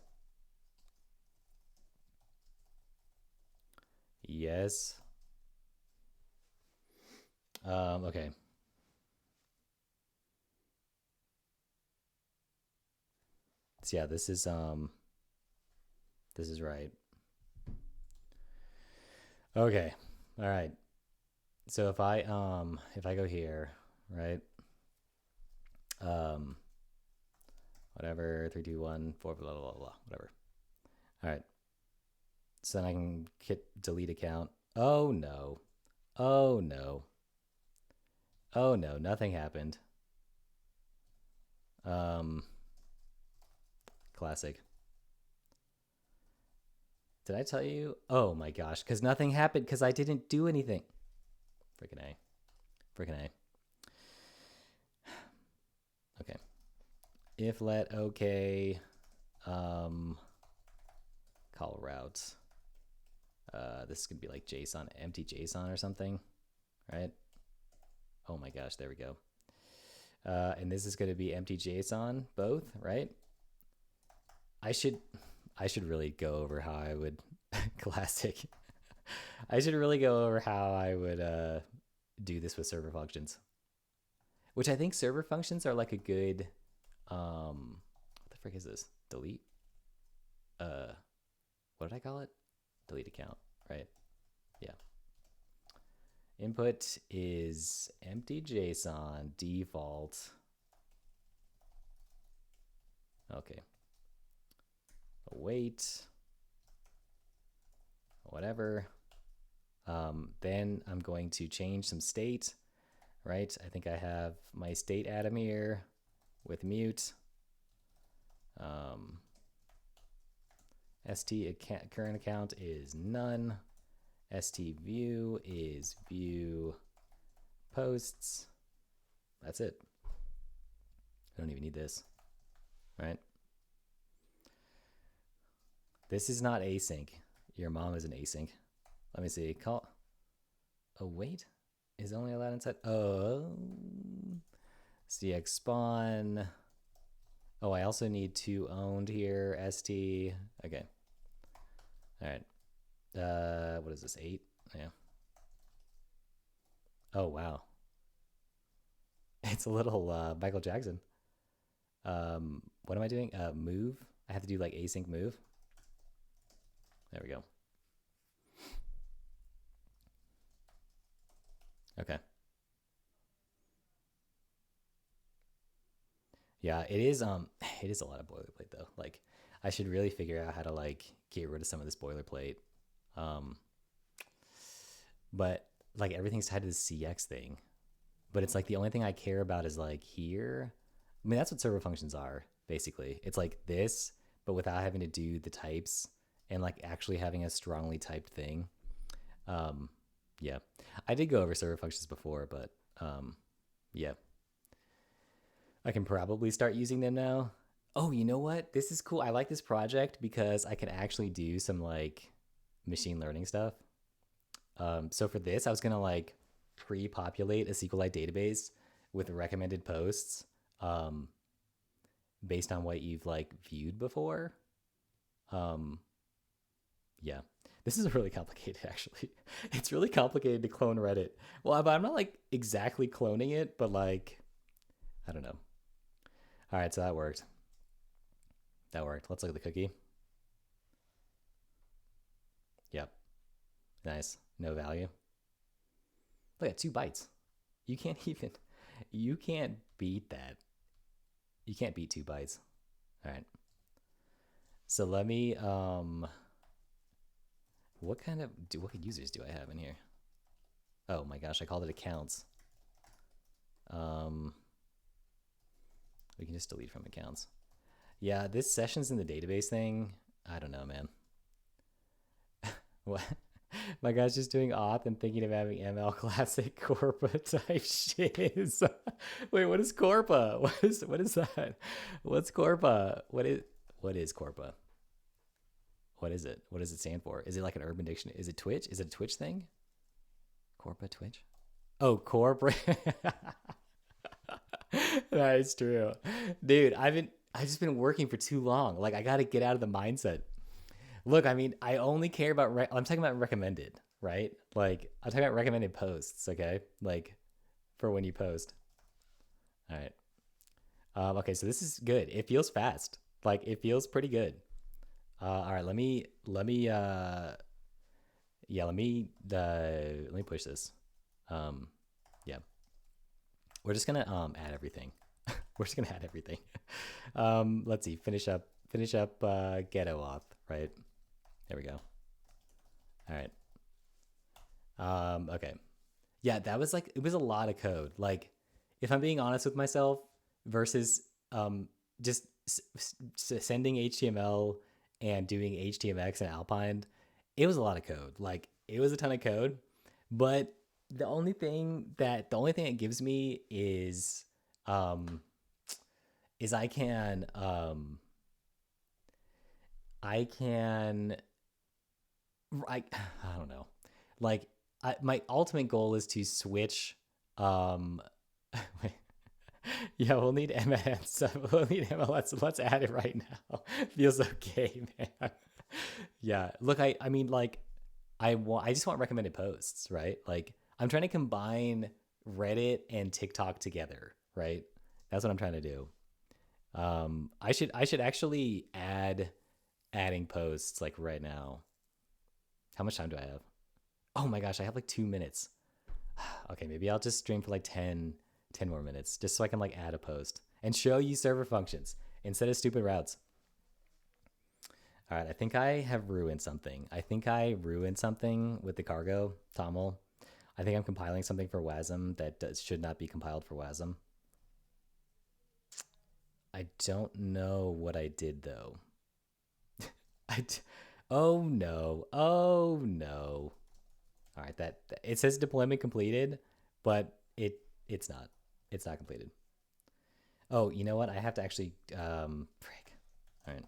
Yes. Okay. So yeah, this is right. Okay. All right. So if I go here, right? Whatever, 3, 2, 1, 4, blah blah blah blah, whatever. All right. So then I can hit delete account. Oh no. Oh no. Oh no, nothing happened. Classic. Did I tell you? Oh my gosh, because nothing happened because I didn't do anything. Freaking A. Freaking A. Okay. If let okay. Call routes. This is gonna be like JSON, empty JSON or something, right? Oh my gosh, there we go. And this is gonna be empty JSON, both, right? I should really go over how I would classic. I should really go over how I would do this with server functions. Which I think server functions are like a good what the frick is this? Delete? What did I call it? Delete account, right? Yeah. Input is empty JSON default. Okay. Await. Whatever. Then I'm going to change some state, right? I think I have my state atom here with mute. st current account is none. St view is view posts. That's it. I don't even need this, right? This is not async. Your mom is an async. Let me see. Call. Oh wait, is only allowed inside. Oh, cx spawn. Oh, I also need two owned here. St. Okay. All right. What is this? 8? Yeah. Oh wow. It's a little Michael Jackson. What am I doing? Move. I have to do like async move. There we go. Okay. Yeah, it is it is a lot of boilerplate though. Like I should really figure out how to like get rid of some of this boilerplate. Um but like everything's tied to the CX thing. But it's like the only thing I care about is like here. I mean, that's what server functions are, basically. It's like this, but without having to do the types and like actually having a strongly typed thing. Um yeah. I did go over server functions before, but yeah. I can probably start using them now. Oh, you know what? This is cool. I like this project because I can actually do some like machine learning stuff. So for this, I was gonna like pre-populate a SQLite database with recommended posts um, based on what you've like viewed before. Um, yeah, this is really complicated. Actually, it's really complicated to clone Reddit. Well, I'm not like exactly cloning it, but like I don't know. All right, so that worked. That worked. Let's look at the cookie. Yep. Nice. No value. Look at 2 bytes. You can't even. You can't beat that. You can't beat 2 bytes. All right. So let me. What kind of what users do I have in here? Oh my gosh, I called it accounts. Um, we can just delete from accounts. Yeah, this sessions in the database thing. I don't know, man. What? My guy's just doing auth and thinking of having ML classic Corpa type shiz. Wait, what is Corpa? What is that? What's Corpa? What is Corpa? What is it? What does it stand for? Is it like an urban dictionary? Is it Twitch? Is it a Twitch thing? Corpa Twitch? Oh, corporate. That is true. Dude, I've just been working for too long. Like I got to get out of the mindset. Look, I mean, I only care about I'm talking about recommended, right? Like I'm talking about recommended posts, okay? Like for when you post. All right. Okay, so this is good. It feels fast. Like it feels pretty good. All right, let me yeah, let me push this. Um yeah. We're just gonna add everything. We're just gonna add everything. Let's see, finish up ghetto auth, right? There we go. All right. Okay. Yeah, that was like it was a lot of code. Like, if I'm being honest with myself, versus just sending HTML and doing HTMX and Alpine, it was a lot of code. Like, it was a ton of code, but the only thing it gives me um is I can I don't know. Like my ultimate goal is to switch wait, yeah, we'll need MLS. We'll need MLS. Let's add it right now. Feels okay, man. Yeah. Look, I mean like I just want recommended posts, right? Like I'm trying to combine Reddit and TikTok together, right? That's what I'm trying to do. I should actually adding posts like right now. How much time do I have? Oh my gosh, I have like 2 minutes. Okay, maybe I'll just stream for like 10 more minutes just so I can like add a post and show you server functions instead of stupid routes. All right, I think I have ruined something. I think I ruined something with the cargo, Toml. I think I'm compiling something for WASM that should not be compiled for WASM. I don't know what I did though. I d- oh no. Oh no. All right, that it says deployment completed, but it's not. It's not completed. Oh, you know what? I have to actually frick. All right.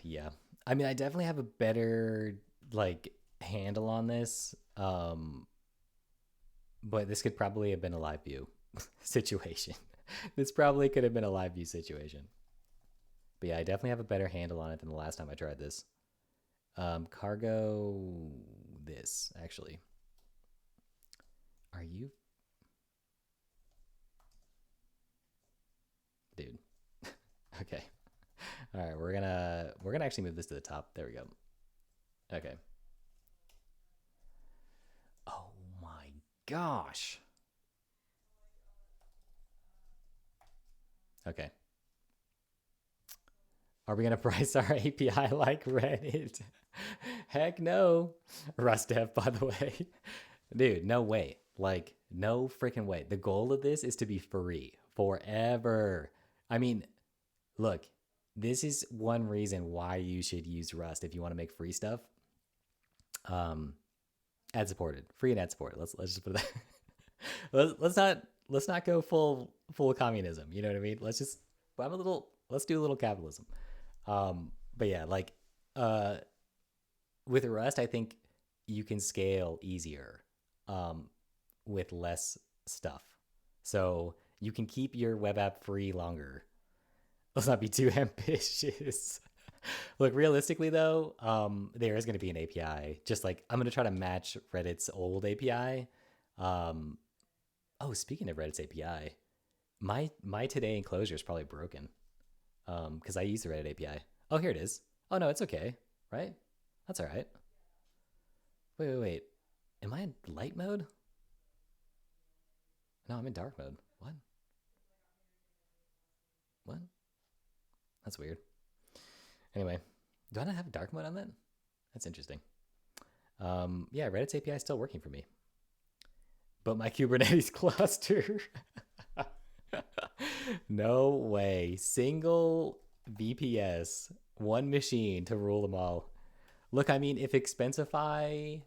Yeah. I mean, I definitely have a better like handle on this. But this could probably have been a live view situation. This probably could have been a live view situation. But yeah, I definitely have a better handle on it than the last time I tried this. Cargo this actually. Are you dude? Okay. All right, we're gonna actually move this to the top. There we go. Okay. Oh gosh. Okay. Are we gonna price our API like Reddit? Heck no. Rust dev, by the way. Dude, no way. Like, no freaking way. The goal of this is to be free forever. I mean, look, this is one reason why you should use Rust if you want to make free stuff. Um, ad supported, free and ad supported. Let's just put that. Let's not go full communism. You know what I mean? Let's do a little capitalism. But yeah, like uh, with Rust, I think you can scale easier with less stuff. So you can keep your web app free longer. Let's not be too ambitious. Look, realistically though, there is going to be an API. Just like I'm going to try to match Reddit's old API. Um, oh, speaking of Reddit's API, my today enclosure is probably broken. Because I use the Reddit API. Oh, here it is. Oh no, it's okay, right? That's all right. Wait. Am I in light mode? No, I'm in dark mode. What? What? That's weird. Anyway, do I not have dark mode on that? That's interesting. Yeah, Reddit's API is still working for me, but my Kubernetes cluster. No way. Single VPS, one machine to rule them all. Look, I mean, if Expensify,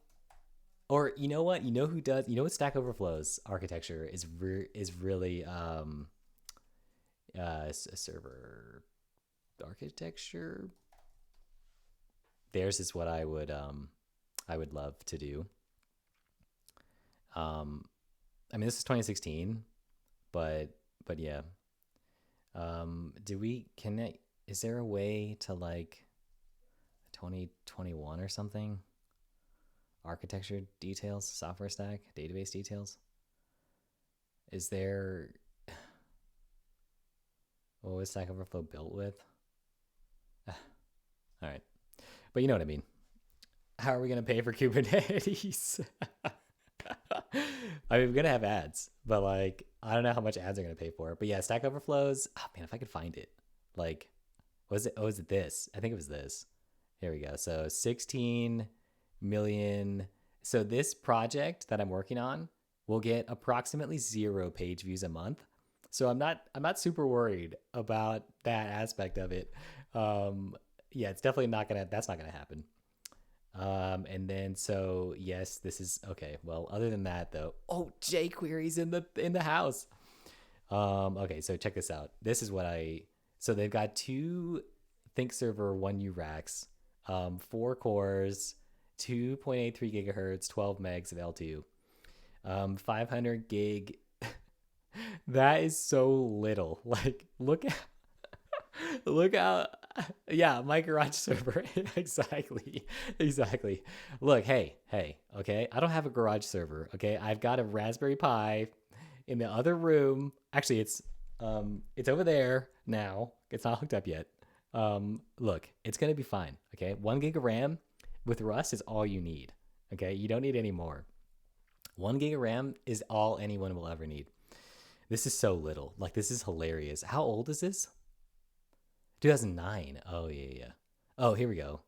or you know what? You know who does? You know what Stack Overflow's architecture is really a server architecture. Theirs is what I would love to do. I mean, this is 2016, but yeah. Is there a way to like 2021 or something? Architecture details, software stack, database details. Is there, what was Stack Overflow built with? All right. But you know what I mean. How are we going to pay for Kubernetes? I mean, we're going to have ads, but like, I don't know how much ads are going to pay for it. But yeah, Stack Overflows. Oh man, if I could find it. Like, was it? Oh, is it this? I think it was this. Here we go. So 16 million. So this project that I'm working on will get approximately 0 page views a month. So I'm not super worried about that aspect of it. Yeah, it's definitely that's not gonna happen. And then so yes, this is okay. Well, other than that though, oh, jQuery's in the house. Okay, so check this out. This is so they've got 2 ThinkServer 1U racks, 4 cores, 2.83 gigahertz, 12 megs of L2, 500 gig. That is so little. Like, look out. Yeah, my garage server. Exactly. Look, hey, okay. I don't have a garage server, okay? I've got a Raspberry Pi in the other room. Actually, it's over there now. It's not hooked up yet. Look, it's gonna be fine, okay? 1 gig of RAM with Rust is all you need, okay? You don't need any more. 1 gig of RAM is all anyone will ever need. This is so little. Like, this is hilarious. How old is this? 2009. Oh, yeah. Oh, here we go.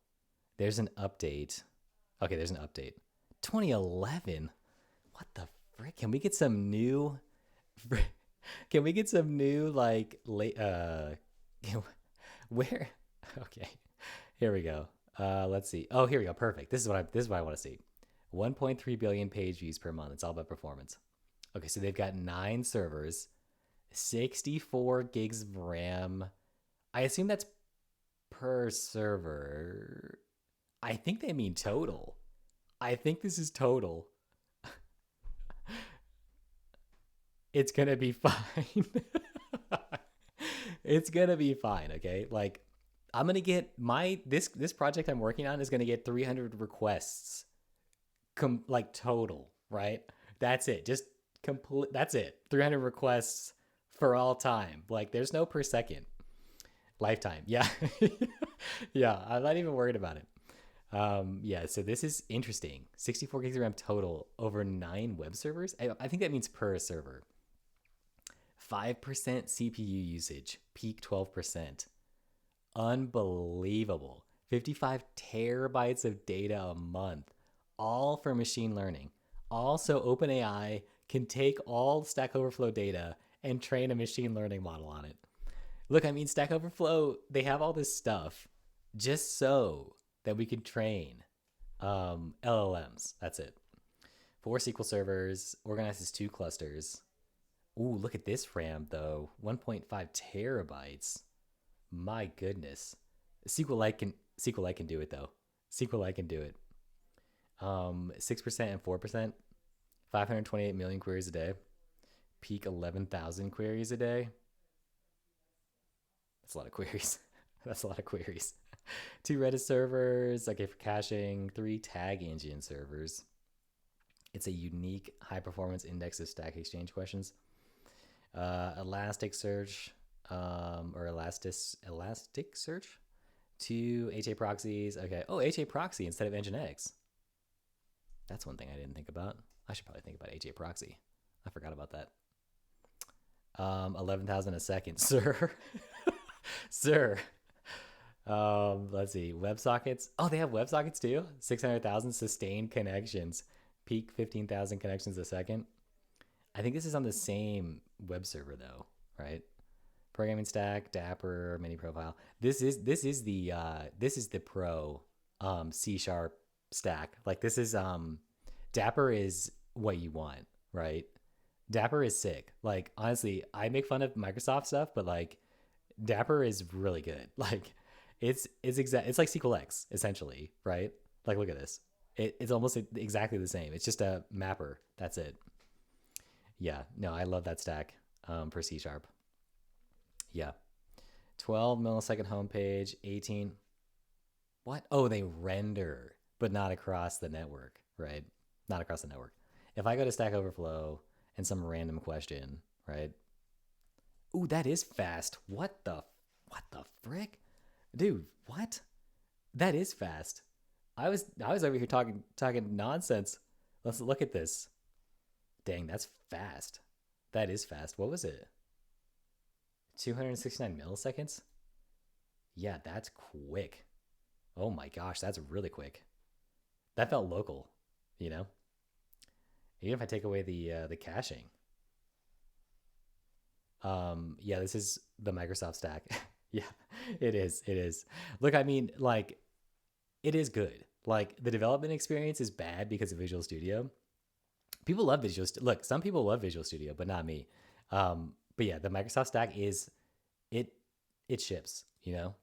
There's an update. Okay, there's an update. 2011. What the frick? Can we get some new... Can we get some new, like, late... Where? Okay. Here we go. Let's see. Oh, here we go. Perfect. This is what I want to see. 1.3 billion page views per month. It's all about performance. Okay, so they've got 9 servers, 64 gigs of RAM. I assume that's per server. I think they mean total. I think this is total. It's gonna be fine. It's gonna be fine, okay? Like, I'm gonna get this project I'm working on is gonna get 300 requests, like total, right? That's it. Just complete. That's it. 300 requests for all time. Like, there's no per second. Lifetime. Yeah. Yeah. I'm not even worried about it. Yeah, so this is interesting. 64 gigs of RAM total over 9 web servers. I think that means per server. 5% CPU usage, peak 12%. Unbelievable. 55 terabytes of data a month, all for machine learning. Also, OpenAI can take all Stack Overflow data and train a machine learning model on it. Look, I mean, Stack Overflow, they have all this stuff just so that we can train LLMs. That's it. 4 SQL servers, organized as 2 clusters. Ooh, look at this RAM though. 1.5 terabytes. My goodness. SQLite can do it though. SQLite can do it. 6% and 4%. 528 million queries a day. Peak 11,000 queries a day. That's a lot of queries. That's a lot of queries. 2 Redis servers, okay, for caching. 3 tag engine servers. It's a unique high performance index of Stack Exchange questions. Elasticsearch, or Elasticsearch. 2 HA proxies. Okay. Oh, HA proxy instead of Nginx. That's one thing I didn't think about. I should probably think about HA proxy. I forgot about that. 11,000 a second, sir. Sir. Let's see. WebSockets. Oh, they have WebSockets too. 600,000 sustained connections. Peak 15,000 connections a second. I think this is on the same web server though, right? Programming stack, Dapper, mini profile. This is the pro C# stack. Like this is Dapper is what you want, right? Dapper is sick. Like honestly, I make fun of Microsoft stuff, but like Dapper is really good. Like it's like SQLX essentially, right? Like look at this. It's almost exactly the same. It's just a mapper. That's it. Yeah, no, I love that stack for C#. Yeah. 12 millisecond homepage, 18. What? Oh, they render, but not across the network, right? Not across the network. If I go to Stack Overflow and some random question, right? Ooh, that is fast. What the frick? Dude, what? That is fast. I was over here talking nonsense. Let's look at this. Dang, that's fast. That is fast. What was it? 269 milliseconds? Yeah, that's quick. Oh my gosh, that's really quick. That felt local, you know? Even if I take away the caching. Yeah, this is the Microsoft stack. Yeah, it is. It is. Look, I mean, like it is good. Like the development experience is bad because of Visual Studio. People love Visual Studio. Look, some people love Visual Studio, but not me. But yeah, the Microsoft stack is it it ships, you know?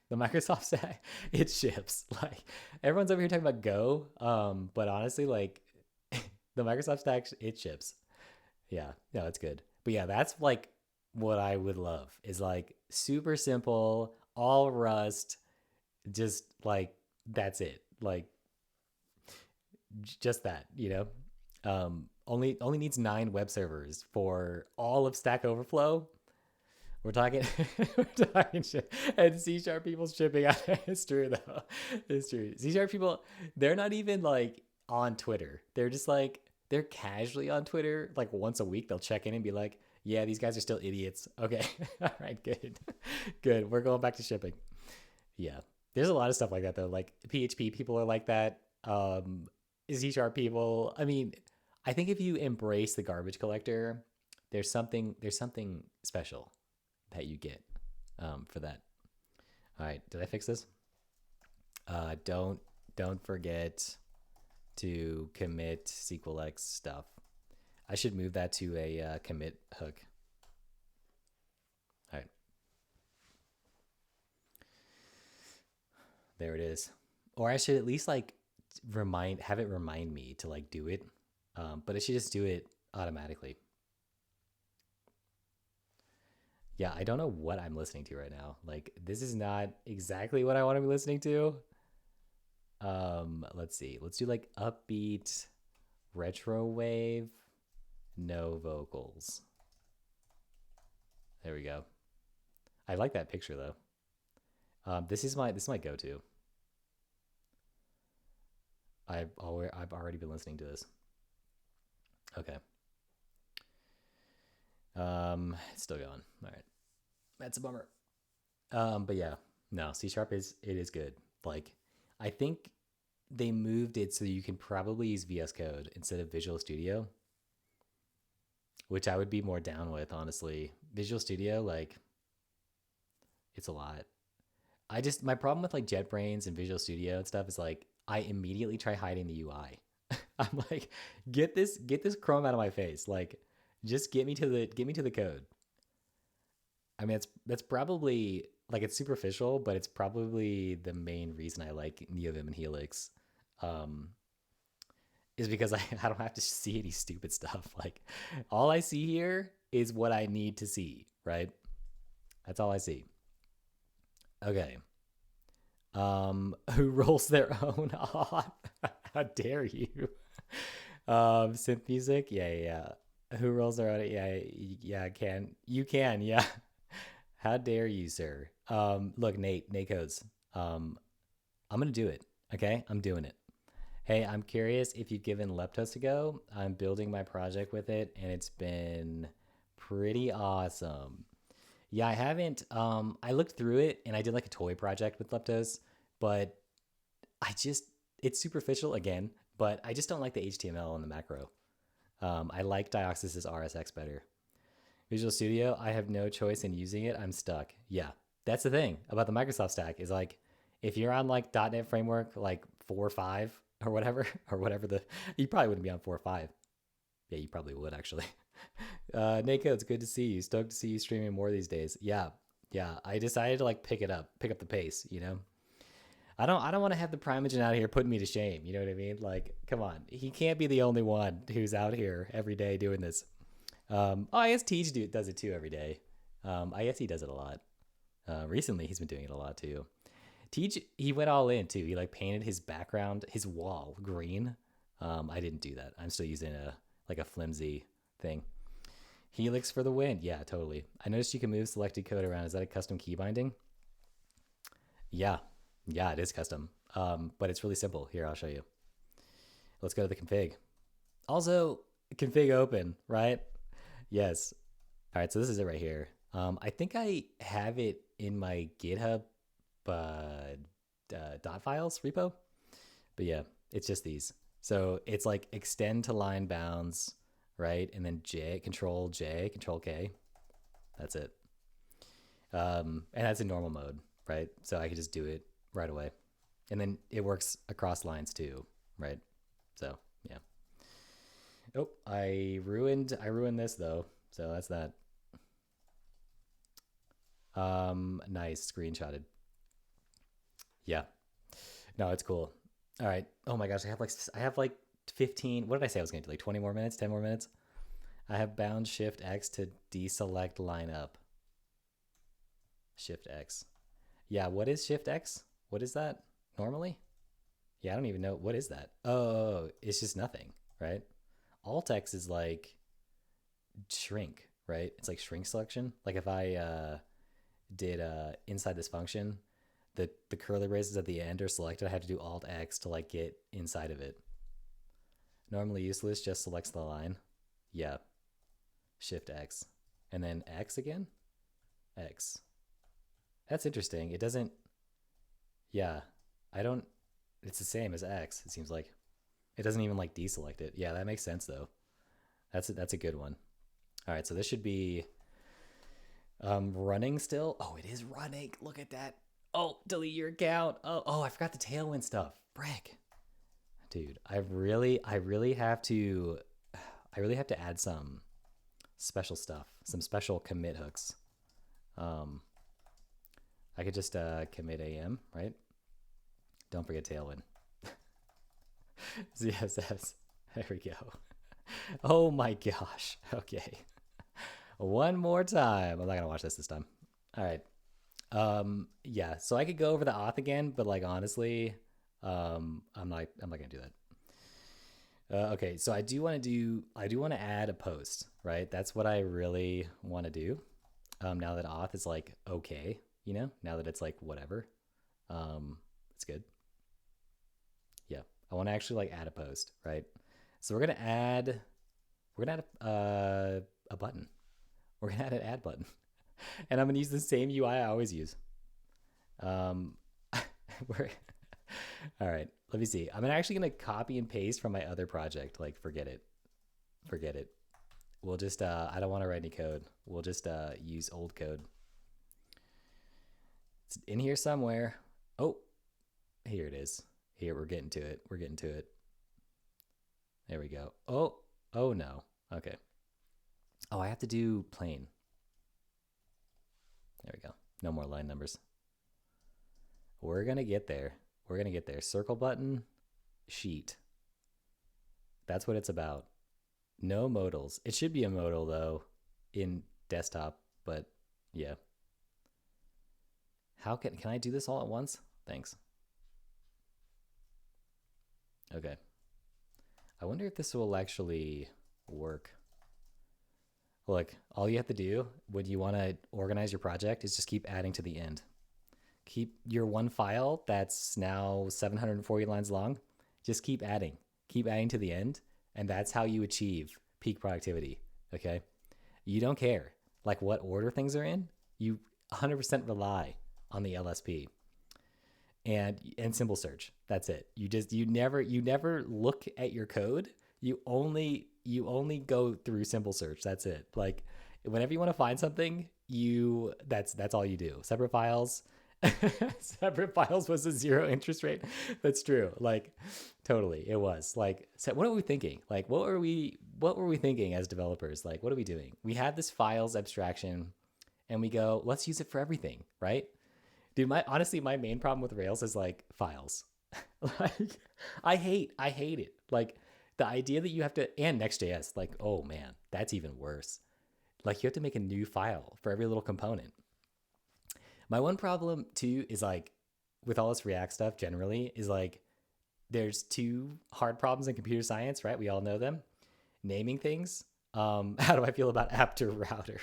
The Microsoft stack, it ships. Like everyone's over here talking about Go, but honestly, like the Microsoft stack, it ships. Yeah, no, it's good. But yeah, that's like what I would love is like super simple, all Rust, just like that's it. Like just that, you know. Only needs 9 web servers for all of Stack Overflow. We're talking, we're talking shit. And C# people's shipping out. It's true though. It's true. C# people, they're not even like on Twitter. They're just like they're casually on Twitter. Like once a week, they'll check in and be like, "Yeah, these guys are still idiots." Okay, all right, good, good. We're going back to shipping. Yeah, there's a lot of stuff like that though. Like PHP people are like that. C# people. I mean, I think if you embrace the garbage collector, there's something special that you get for that. All right, did I fix this? Don't forget to commit SQLX stuff. I should move that to a commit hook. All right, there it is. Or I should at least like have it remind me to like do it, but it should just do it automatically. Yeah, I don't know what I'm listening to right now. Like this is not exactly what I want to be listening to. Let's see. Let's do like upbeat retro wave, no vocals. There we go. I like that picture though. This is my go-to. I've already been listening to this. Okay. It's still going. All right. That's a bummer. But yeah, no, C sharp is good. Like, I think they moved it so you can probably use VS Code instead of Visual Studio, which I would be more down with, honestly. Visual Studio, like, it's a lot. My problem with like JetBrains and Visual Studio and stuff is like I immediately try hiding the UI. I'm like, get this Chrome out of my face. Like, just get me to the code. I mean, that's probably like it's superficial, but it's probably the main reason I like NeoVim and Helix. Um, is because I don't have to see any stupid stuff. Like, all I see here is what I need to see, right? That's all I see. Okay. Who rolls their own auth? How dare you? Synth music? Yeah, yeah, yeah. Who rolls their own? Yeah, yeah, can. You can, yeah. How dare you, sir? Look, Nate codes. I'm gonna do it. Okay, I'm doing it. Hey, I'm curious if you've given Leptos a go. I'm building my project with it, and it's been pretty awesome. Yeah, I haven't. I looked through it, and I did like a toy project with Leptos, but I just it's superficial again. But I just don't like the HTML and the macro. I like Dioxus's RSX better. Visual Studio, I have no choice in using it. I'm stuck. Yeah, that's the thing about the Microsoft stack is like if you're on like .NET framework like 4 or 5 or whatever or whatever you probably wouldn't be on 4 or 5. Yeah, you probably would actually. Nako, it's good to see you. Stoked to see you streaming more these days. Yeah, yeah. I decided to like pick up the pace. I don't want to have the Primogen out here putting me to shame. You know what I mean? Like, come on, he can't be the only one who's out here every day doing this. I guess Tej does it too every day. I guess he does it a lot. Recently, he's been doing it a lot too. Tej, he went all in too. He like painted his background, his wall green. I didn't do that. I'm still using a flimsy thing. Helix for the win. Yeah, totally. I noticed you can move selected code around. Is that a custom key binding? Yeah, yeah, it is custom. But it's really simple. Here, I'll show you. Let's go to the config. Also, config open, right? Yes. All right, so this is it right here. I think I have it in my GitHub dot files repo, but yeah, it's just these. So it's like extend to line bounds, right? And then Control K. That's it. And that's in normal mode, right? So I could just do it right away. And then it works across lines too, right? So yeah. Oh, I ruined this though. So that's that. Nice, screenshotted. Yeah. No, it's cool. All right. Oh my gosh, I have like 15. What did I say I was going to do? Like 20 more minutes, 10 more minutes. I have bound Shift X to deselect lineup. Shift X. Yeah, what is Shift X? What is that normally? Yeah, I don't even know. What is that? Oh, it's just nothing, right? Alt X is like shrink, right? It's like shrink selection. Like if I did inside this function, the curly braces at the end are selected. I had to do Alt X to like get inside of it. Normally useless, just selects the line. Yeah, Shift X, and then X again. X. That's interesting. It doesn't. Yeah, I don't. It's the same as X. It seems like it doesn't even like deselect it. Yeah, that makes sense though. That's a good one. All right, so this should be running still. Oh, it is running. Look at that. Oh, delete your account. Oh, I forgot the Tailwind stuff. Brick. Dude, I really have to add some special stuff, some special commit hooks. Um, I could just commit AM, right? Don't forget Tailwind. ZSS. There we go. Oh my gosh. Okay. One more time. I'm not gonna watch this time. All right. Yeah, so I could go over the auth again, but like honestly, I'm not gonna do that. Okay, so I do want to add a post, right? That's what I really want to do. Now that auth is like okay, now that it's like whatever, it's good. Yeah. I want to actually like add a post, right? So we're gonna add a button. We're gonna add an add button, and I'm gonna use the same UI I always use. Um, we're all right. Let me see. I'm actually gonna copy and paste from my other project. Like, forget it. We'll just I don't want to write any code. We'll just use old code. It's in here somewhere. Oh, here it is. Here, we're getting to it. We're getting to it. There we go. Oh no. Okay. Oh, I have to do plain. There we go. No more line numbers. We're gonna get there. We're gonna get there. Circle button, sheet. That's what it's about. No modals. It should be a modal though in desktop, but yeah. How can I do this all at once? Thanks. Okay. I wonder if this will actually work. Look, all you have to do when you want to organize your project is just keep adding to the end. Keep your one file that's now 740 lines long. Just keep adding to the end. And that's how you achieve peak productivity. Okay. You don't care like what order things are in. You 100% rely on the LSP and symbol search. That's it. You never look at your code. You only go through symbol search. That's it. Like whenever you want to find something, that's all you do. Separate files. Separate files was a zero interest rate. That's true. Like totally. It was like, so what are we thinking? Like, what were we thinking as developers? Like, what are we doing? We have this files abstraction and we go, let's use it for everything. Right. Dude, honestly, my main problem with Rails is like files. Like I hate it. Like the idea that you have to, and Next.js, like, oh man, that's even worse. Like you have to make a new file for every little component. My one problem too is like with all this React stuff generally is like there's two hard problems in computer science, right? We all know them. Naming things. How do I feel about app to router?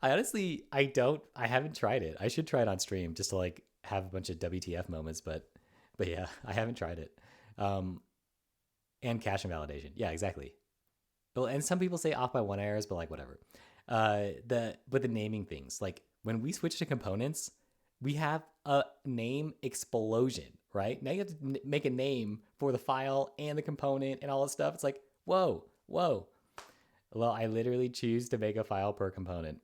I haven't tried it. I should try it on stream just to like have a bunch of WTF moments, but yeah, I haven't tried it. And cache invalidation. Yeah, exactly. Well, and some people say off by one errors, but like whatever. But the naming things, like when we switch to components, we have a name explosion, right? Now you have to make a name for the file and the component and all that stuff. It's like, whoa. Well, I literally choose to make a file per component.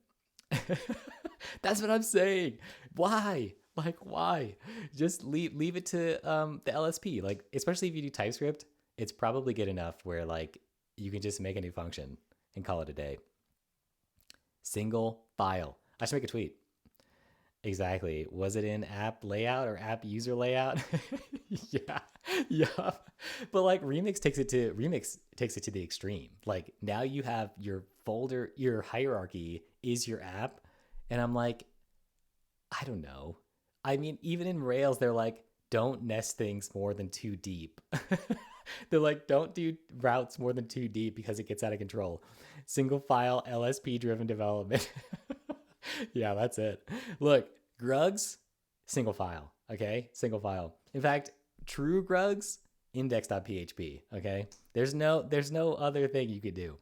That's what I'm saying. Why? Like, why? Just leave it to the LSP. Like, especially if you do TypeScript, it's probably good enough where like you can just make a new function and call it a day. Single file. I should make a tweet. Exactly. Was it in app layout or app user layout? Yeah. But like Remix takes it to the extreme. Like now you have your folder, your hierarchy is your app, and I'm like, I don't know. I mean, even in Rails, they're like, don't nest things more than 2 deep. They're like, don't do routes more than 2 deep because it gets out of control. Single file LSP driven development. Yeah, that's it. Look, Grugs, single file. Okay, single file. In fact, true Grugs, index.php. Okay, there's no other thing you could do.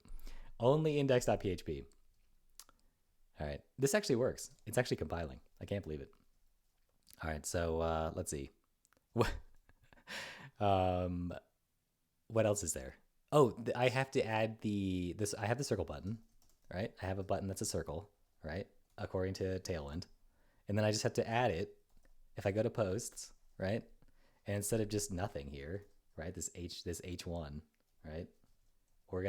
Only index.php. All right, this actually works. It's actually compiling. I can't believe it. All right, so let's see. What else is there? Oh, I have to add this. I have the circle button, right? I have a button that's a circle, right? According to Tailwind. And then I just have to add it if I go to posts, right? And instead of just nothing here, right? This H1, right? What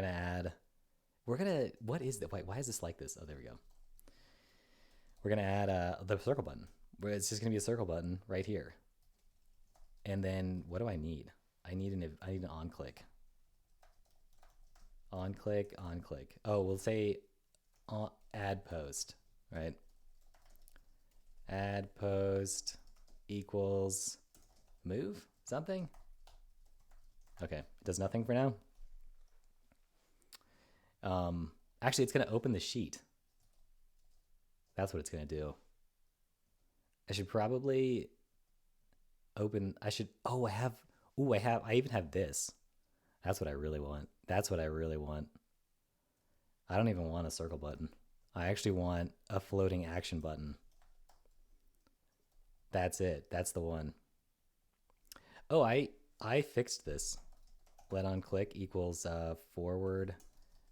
is that? Wait, why is this like this? Oh, there we go. We're going to add the circle button. It's just going to be a circle button right here. And then what do I need? I need an on click. On click. Oh, we'll say add post, right? Add post equals move something. Okay, it does nothing for now. Actually, it's going to open the sheet. That's what it's going to do. I should probably open. I have Ooh, I even have this. That's what I really want. That's what I really want. I don't even want a circle button. I actually want a floating action button. That's it. That's the one. Oh, I fixed this. Let on click equals forward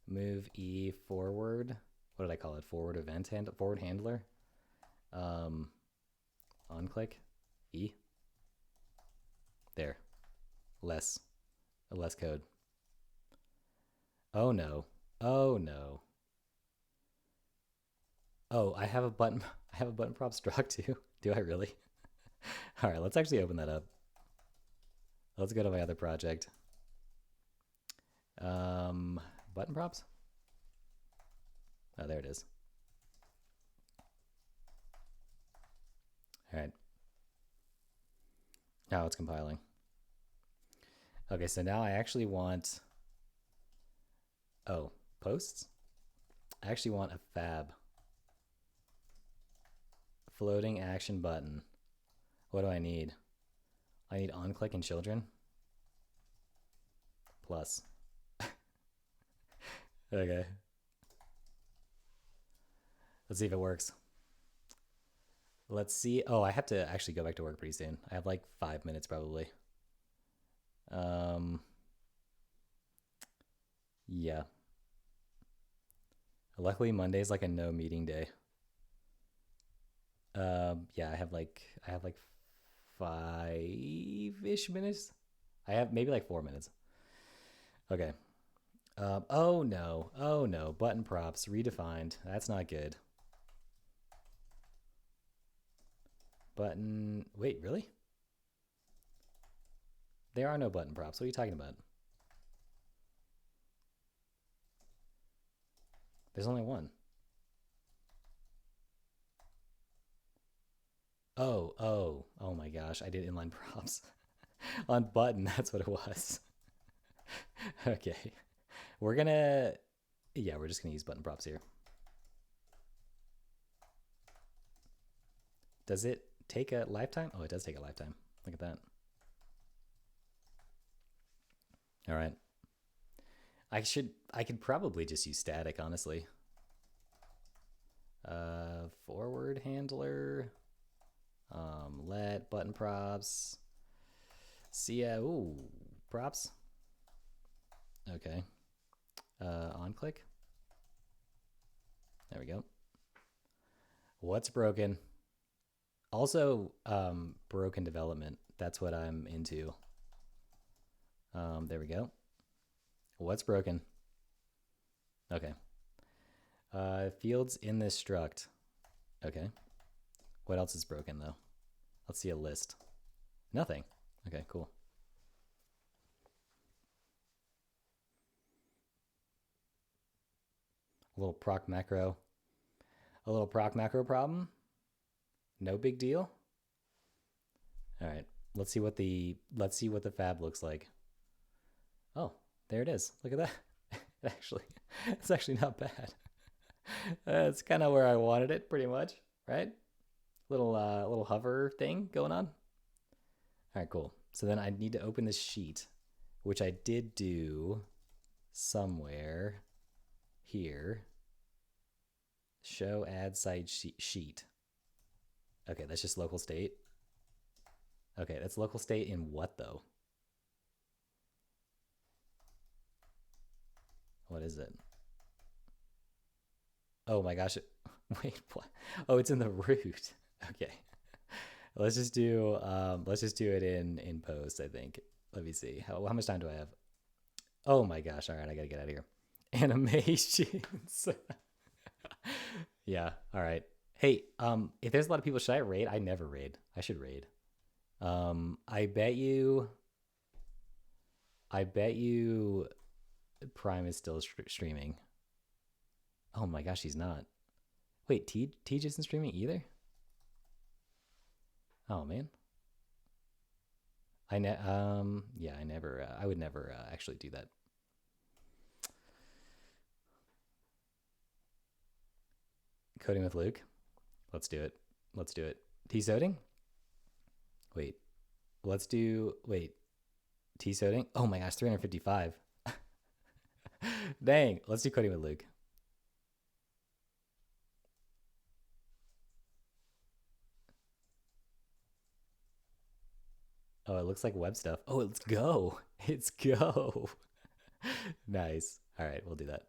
move E forward. What did I call it? Forward event forward handler. On click E. There. Less code. Oh no. Oh no. Oh, I have a button. I have a button prop struct too. Do I really? All right, let's actually open that up. Let's go to my other project. Button props. Oh, there it is. All right. Now it's compiling. Okay, so now I actually want. Oh, posts. I actually want a fab. Floating action button. What do I need? I need on click and children. Plus. Okay. Let's see if it works. Let's see. Oh, I have to actually go back to work pretty soon. I have like 5 minutes probably. Yeah. Luckily Monday's like a no meeting day. Yeah, I have like 5-ish minutes. I have maybe like 4 minutes. Okay. Oh no. Oh no. Button props redefined. That's not good. Button. Wait, really? There are no button props. What are you talking about? There's only one. Oh my gosh. I did inline props. On button, that's what it was. Okay. We're gonna, yeah, we're just gonna use button props here. Does it take a lifetime? Oh, it does take a lifetime. Look at that. All right. I could probably just use static, honestly. Forward handler, let button props. See, ooh, props. Okay. On click. There we go. What's broken? Also, broken development. That's what I'm into. There we go. What's broken? Okay. Fields in this struct. Okay. What else is broken though? Let's see a list. Nothing. Okay, cool. A little proc macro. A little proc macro problem. No big deal. All right. Let's see what the fab looks like. Oh, there it is. Look at that. It's actually not bad. That's kind of where I wanted it, pretty much, right? Little hover thing going on. All right, cool. So then I need to open this sheet, which I did do somewhere here. Show add site sheet. Okay, that's just local state. Okay, that's local state in what though? What is it? Oh my gosh. Wait, what? Oh, it's in the root. Okay. Let's just do it in post, I think. Let me see. How much time do I have? Oh my gosh. All right, I got to get out of here. Animations. Yeah, all right. Hey, if there's a lot of people, should I raid? I never raid. I should raid. I bet you Prime is still streaming. Oh my gosh, he's not. Wait, Tej isn't streaming either? Oh man. Yeah, I would never actually do that. Coding with Luke. Let's do it. T-coding? Wait. Wait. Tea Soding. Oh my gosh, 355. Dang. Let's do coding with Luke. Oh, it looks like web stuff. Oh, let's go. It's go. Nice. All right, we'll do that.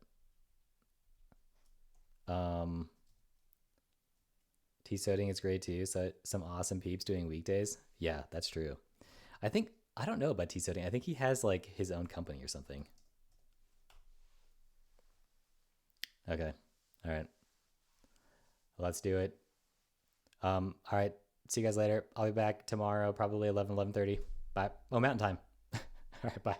Tea Soding is great too. So some awesome peeps doing weekdays. Yeah, that's true. I think I don't know about Tea Soding. I think he has like his own company or something. Okay. All right. Let's do it. All right. See you guys later. I'll be back tomorrow, probably 11, 11:30. Bye. Oh, Mountain Time. All right. Bye.